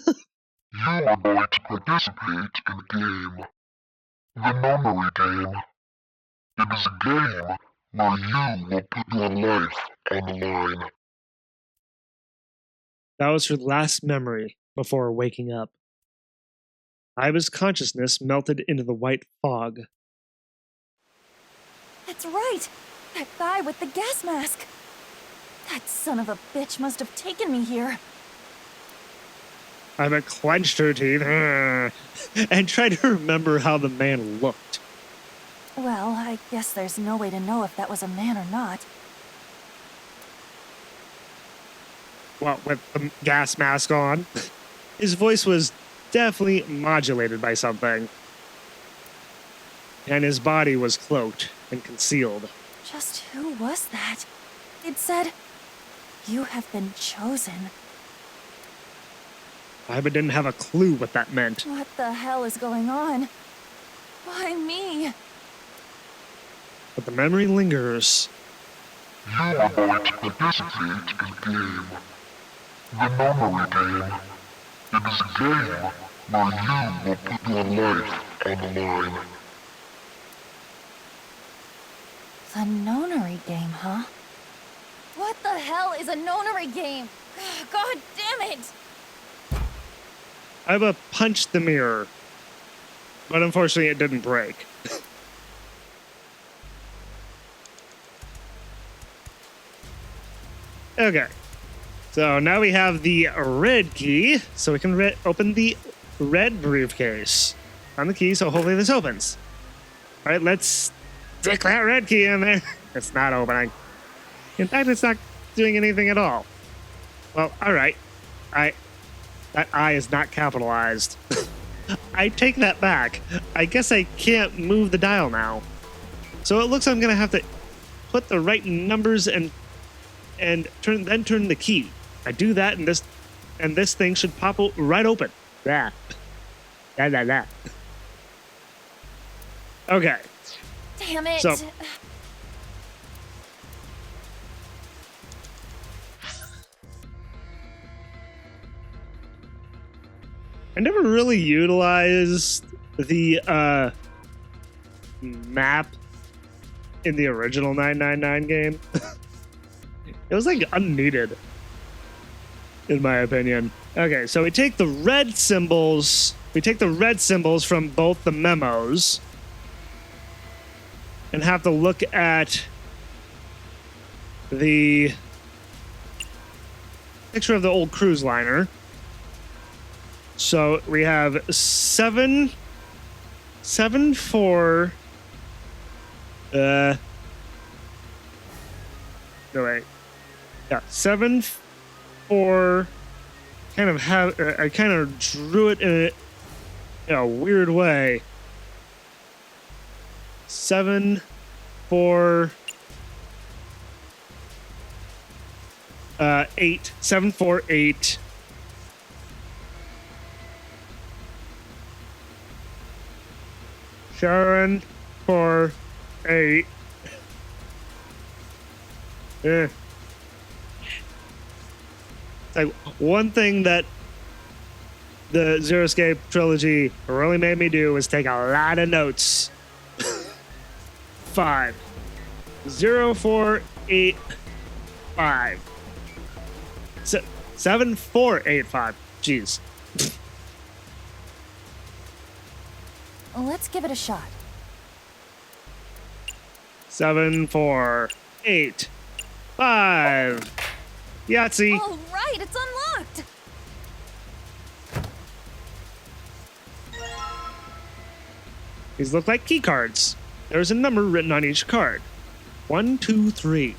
are going to participate in a game. The memory game. It is a game where you will put your life on the line. That was her last memory before waking up. Aiba's consciousness melted into the white fog. That's right! That guy with the gas mask! That son of a bitch must have taken me here. Aiba clenched her teeth and tried to remember how the man looked. Well, I guess there's no way to know if that was a man or not. Well, with the gas mask on, his voice was definitely modulated by something. And his body was cloaked and concealed. Just who was that? It said, "You have been chosen." Aiba didn't have a clue what that meant. What the hell is going on? Why me? But the memory lingers. You are going to participate in a game. The memory game. It is a game where you will put your life on the line. The nonary game, huh? What the hell is a nonary game? God damn it! Aiba punched the mirror, but unfortunately it didn't break. Okay, so now we have the red key, so we can open the red briefcase. On the key, so hopefully this opens. All right, let's stick that red key in there. It's not opening. In fact, it's not doing anything at all. Well, all right. That I is not capitalized. I take that back. I guess I can't move the dial now. So it looks like I'm gonna have to put the right numbers and turn the key. I do that and this thing should pop right open. Yeah. Yeah. Okay. Damn it. So I never really utilized the map in the original 999 game. It was like unneeded, in my opinion. Okay, so we take the red symbols. We take the red symbols from both the memos and have to look at the picture of the old cruise liner. So we have 7, 4. No wait. Yeah, 7, 4. Kind of have I kind of drew it in a weird way. 7, 4. 8, 7, 4, 8. Sharon, 4, 8. Yeah. Like one thing that the Zero Escape trilogy really made me do was take a lot of notes. 5, 0, 4, 8, 5. 7, 4, 8, 5. Jeez. Let's give it a shot. 7, 4, 8, 5. Yahtzee. All right, it's unlocked. These look like key cards. There's a number written on each card. 1, 2, 3.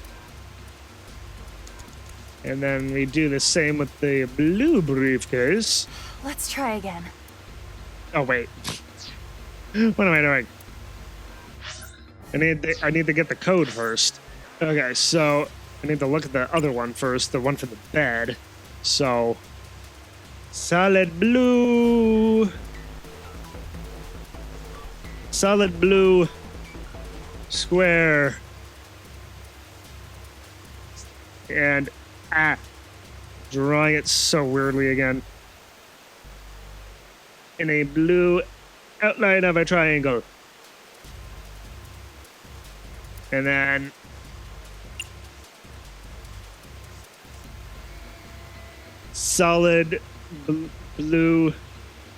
And then we do the same with the blue briefcase. Let's try again. Oh, wait. What am I doing? I need to get the code first. Okay, so I need to look at the other one first, the one for the bed. So, solid blue. Solid blue. Square. And, drawing it so weirdly again. In a blue outline of a triangle. And then solid blue.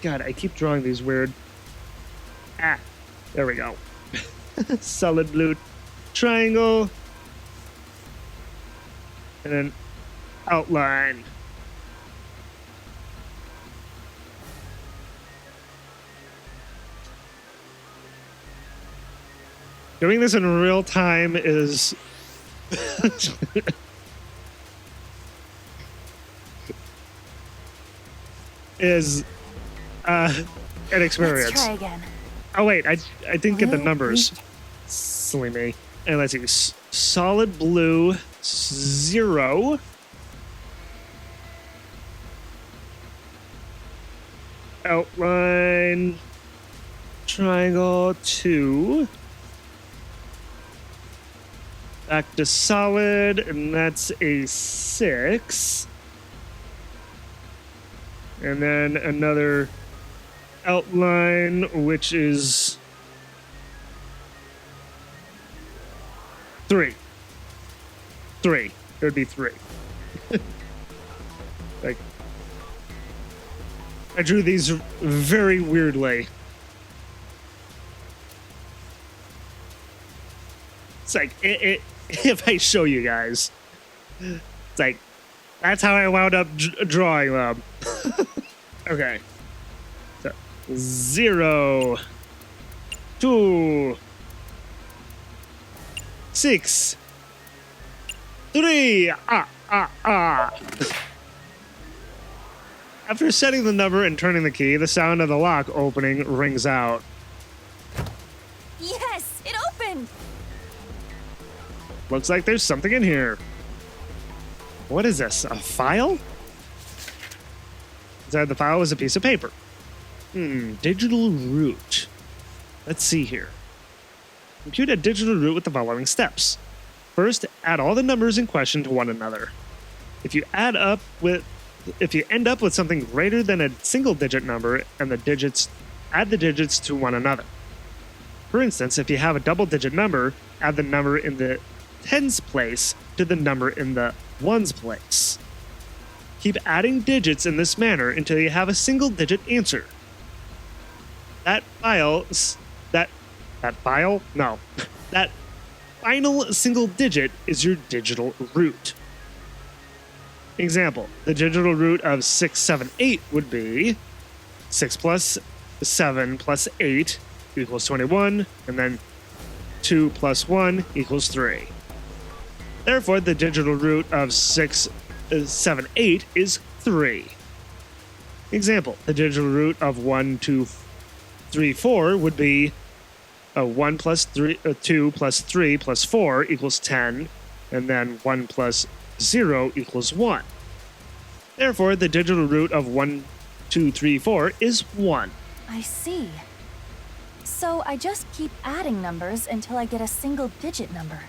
God, I keep drawing these weird. There we go. Solid blue triangle. And then outline. Doing this in real time is an experience. Let's try again. Oh wait, I didn't get the numbers. Silly me. And let's see, solid blue 0. Outline triangle 2. Back to solid, and that's a 6. And then another outline, which is 3. 3. There'd be 3. Like, I drew these very weirdly. It's like, if I show you guys, it's like, that's how I wound up drawing them. Okay. So, 0, 2, 6, 3. After setting the number and turning the key, the sound of the lock opening rings out. Yes, it opened. Looks like there's something in here. What is this? A file? Inside the file was a piece of paper. Digital root. Let's see here. Compute a digital root with the following steps. First, add all the numbers in question to one another. If you end up with something greater than a single-digit number, and add the digits to one another. For instance, if you have a double-digit number, add the number in the tens place to the number in the ones place. Keep adding digits in this manner until you have a single-digit answer. That final single digit is your digital root. Example, the digital root of 678 would be 6 plus 7 plus 8 equals 21, and then 2 plus 1 equals 3. Therefore, the digital root of 678 is 3. Example, the digital root of 1, 2, 3, 4 would be 1 plus 3, 2 plus 3 plus 4 equals 10, and then 1 plus 0 equals 1. Therefore, the digital root of 1, 2, 3, 4 is 1. I see. So I just keep adding numbers until I get a single-digit number.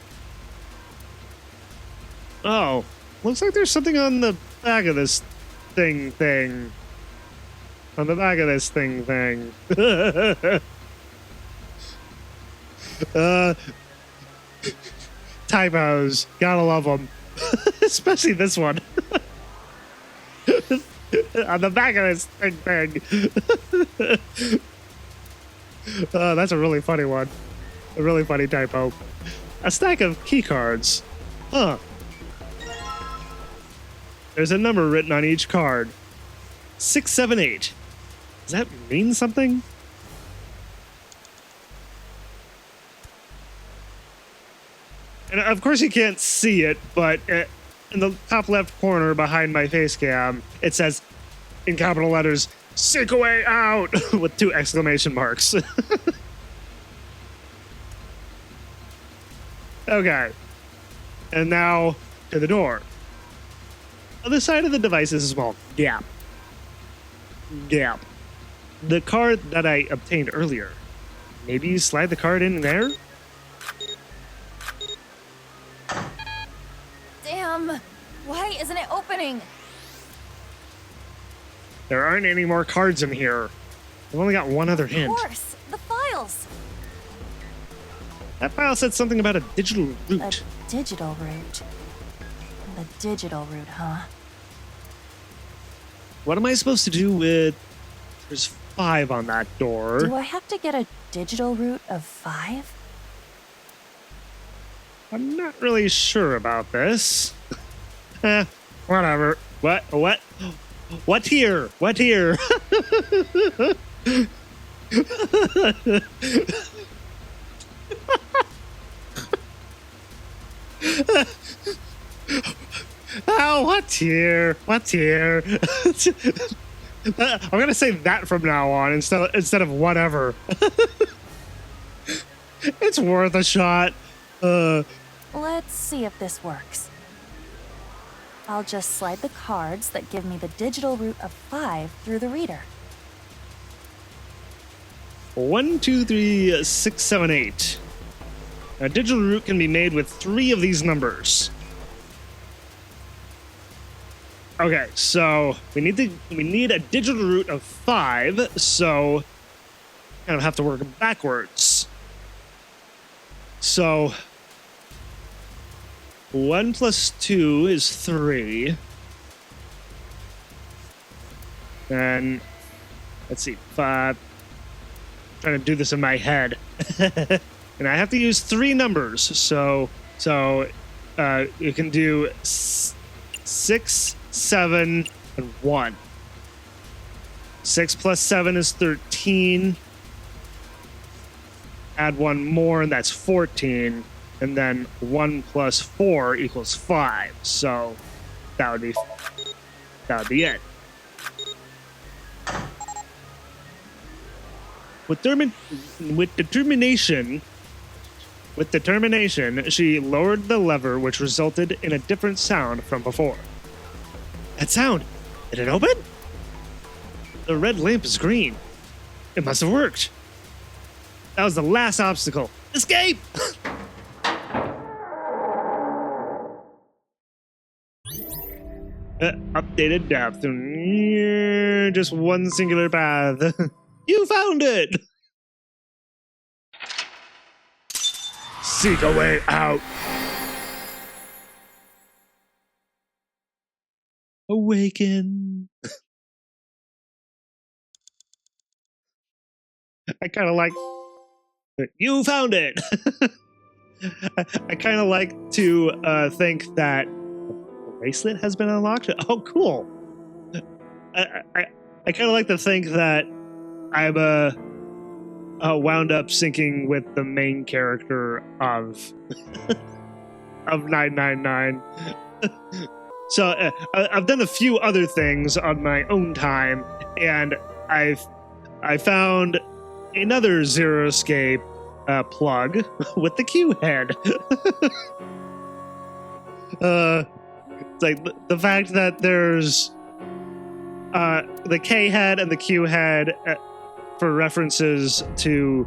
Oh, looks like there's something on the back of this thing. On the back of this thing. Typos. Gotta love them. Especially this one. On the back of this thing. That's a really funny one. A really funny typo. A stack of key cards. Huh. There's a number written on each card. 678. Does that mean something? And of course you can't see it, but in the top left corner behind my face cam, it says, in capital letters, "Sick away out!" with 2 exclamation marks. Okay. And now to the door. On the side of the device is a small gap. The card that I obtained earlier. Maybe you slide the card in there? Damn! Why isn't it opening? There aren't any more cards in here. I've only got one other hint. Of course! The files! That file said something about a digital root. A digital root. The digital root, huh? What am I supposed to do with... There's 5 on that door. Do I have to get a digital root of 5? I'm not really sure about this. Whatever. What? What here? What here? Oh, what's here? What's here? I'm gonna say that from now on instead of whatever. It's worth a shot. Let's see if this works. I'll just slide the cards that give me the digital root of 5 through the reader. 1, 2, 3, 6, 7, 8. A digital root can be made with 3 of these numbers. Okay, so we need a digital root of 5, so kind of have to work backwards. So 1 plus 2 is 3. And let's see, 5. Trying to do this in my head. And I have to use 3 numbers. So you can do 6, 7, and 1. 6 plus 7 is 13. Add 1 more, and that's 14. And then 1 plus 4 equals 5. So that would be it. With determination, she lowered the lever, which resulted in a different sound from before. That sound! Did it open? The red lamp is green. It must have worked. That was the last obstacle. Escape! Updated depth. Just one singular path. You found it! Seek a way out. Awaken. I kind of like... You found it! I kind of like to think that bracelet has been unlocked. Oh, cool. I kind of like to think that Aiba wound up syncing with the main character of 999. So I've done a few other things on my own time, and I found another Zero Escape plug with the Q head. It's like the fact that there's the K head and the Q head for references to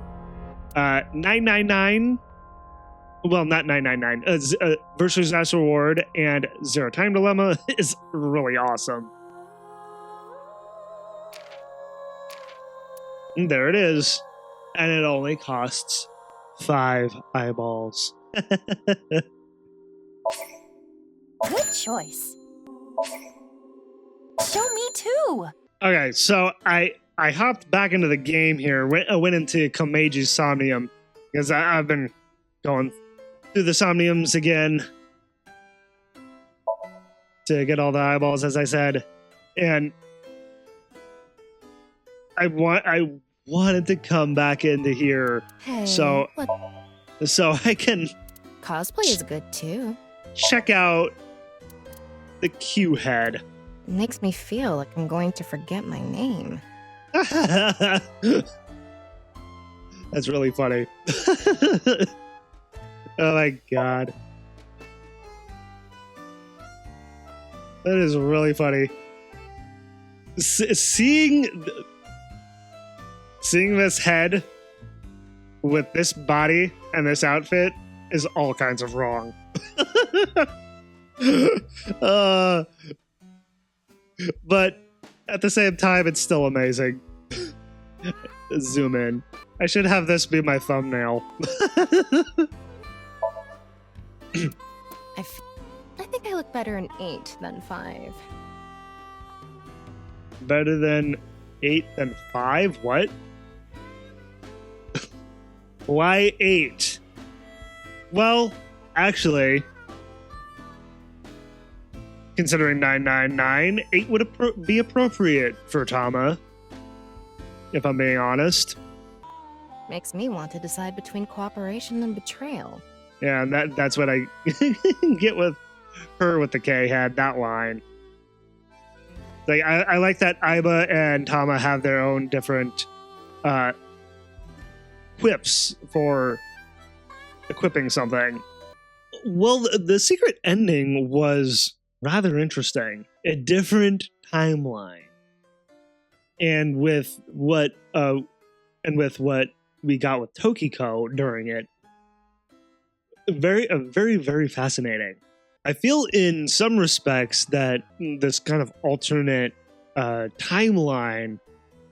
999. Well, not 999. Virtue's Last Reward and Zero Time Dilemma is really awesome. And there it is. And it only costs 5 eyeballs. Good choice. Show me too. Okay, so I hopped back into the game here. I went into Komeji's Somnium because I've been going through the Somniums again to get all the eyeballs, as I said, and I wanted to come back into here so I can Cosplay is good too. check out the Q head. It makes me feel like I'm going to forget my name. That's really funny. Oh my god. That is really funny. Seeing this head with this body and this outfit is all kinds of wrong. But at the same time, it's still amazing. Zoom in. I should have this be my thumbnail. I think I look better in 8 than 5. Better than 8 than 5? What? Why 8? Well, actually, considering 999, 8 would be appropriate for Tama, if I'm being honest. Makes me want to decide between cooperation and betrayal. Yeah, and that's what I get with her with the K head, that line. Like I like that Aiba and Tama have their own different quips for equipping something. Well, the secret ending was rather interesting. A different timeline. And with what we got with Tokiko during it, very, very fascinating. I feel in some respects that this kind of alternate timeline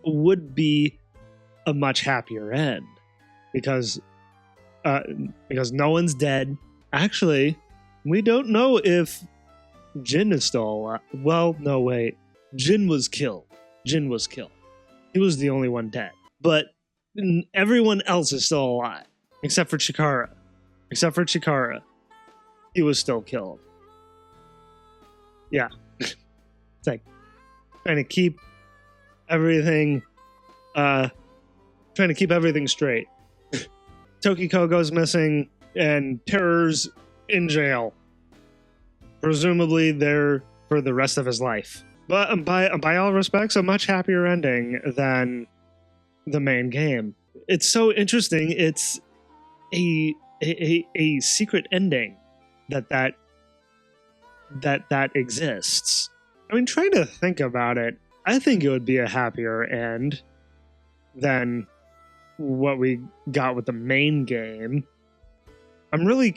would be a much happier end because no one's dead. Actually, we don't know if Jin is still alive. Well, no, wait. Jin was killed. He was the only one dead. But everyone else is still alive, except for Chikara. He was still killed. Yeah. It's like trying to keep everything straight. Tokiko goes missing and Terror's in jail. Presumably there for the rest of his life. But by all respects, a much happier ending than the main game. It's so interesting. It's a secret ending that exists. I mean, trying to think about it, I think it would be a happier end than what we got with the main game. I'm really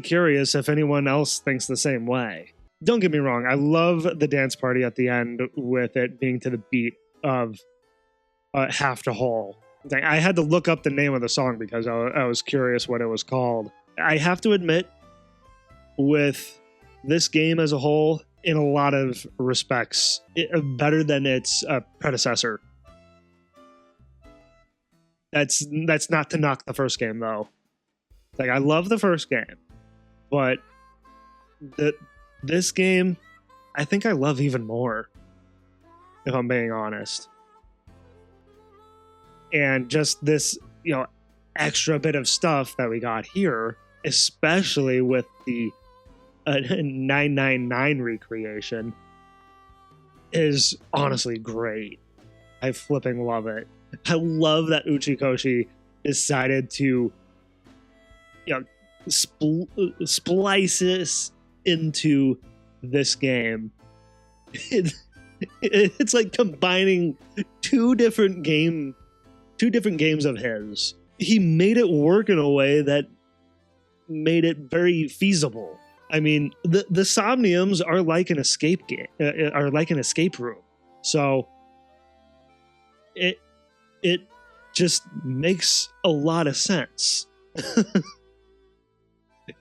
curious if anyone else thinks the same way. Don't get me wrong, I love the dance party at the end with it being to the beat of Half to Whole. I had to look up the name of the song because I was curious what it was called. I have to admit, with this game as a whole, in a lot of respects, better than its predecessor. That's not to knock the first game, though. Like, I love the first game, but This game, I think I love even more, if I'm being honest. And just this, extra bit of stuff that we got here, especially with the 999 recreation, is honestly great. I flipping love it. I love that Uchikoshi decided to, splice this into this game. It's like combining two different games of his. He made it work in a way that made it very feasible. I mean, the Somniums are like an escape game, are like an escape room. So it just makes a lot of sense.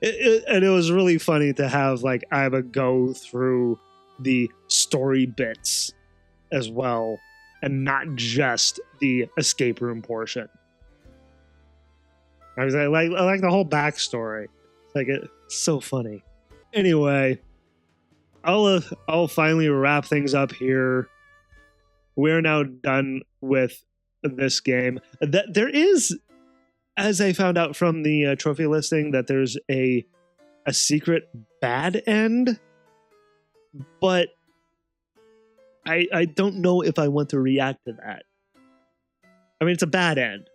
And it was really funny to have like Aiba go through the story bits as well, and not just the escape room portion. I like the whole backstory. It's so funny. Anyway, I'll finally wrap things up here. We're now done with this game. That there is, as I found out from the trophy listing, that there's a secret bad end, but I don't know if I want to react to that. I mean, it's a bad end.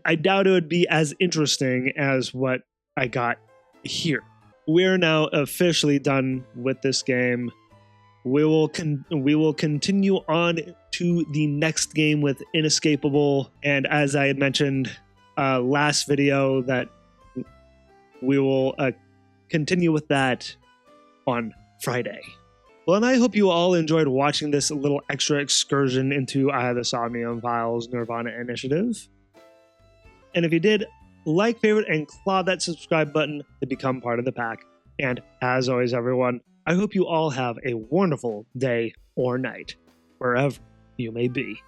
I doubt it would be as interesting as what I got here. We're now officially done with this game. We will continue on to the next game with Inescapable, and as I had mentioned last video, that we will continue with that on Friday. Well, and I hope you all enjoyed watching this little extra excursion into the Somnium Files nirvanA initiative. And if you did, like, favorite, and claw that subscribe button to become part of the pack. And as always, everyone, I hope you all have a wonderful day or night, wherever you may be.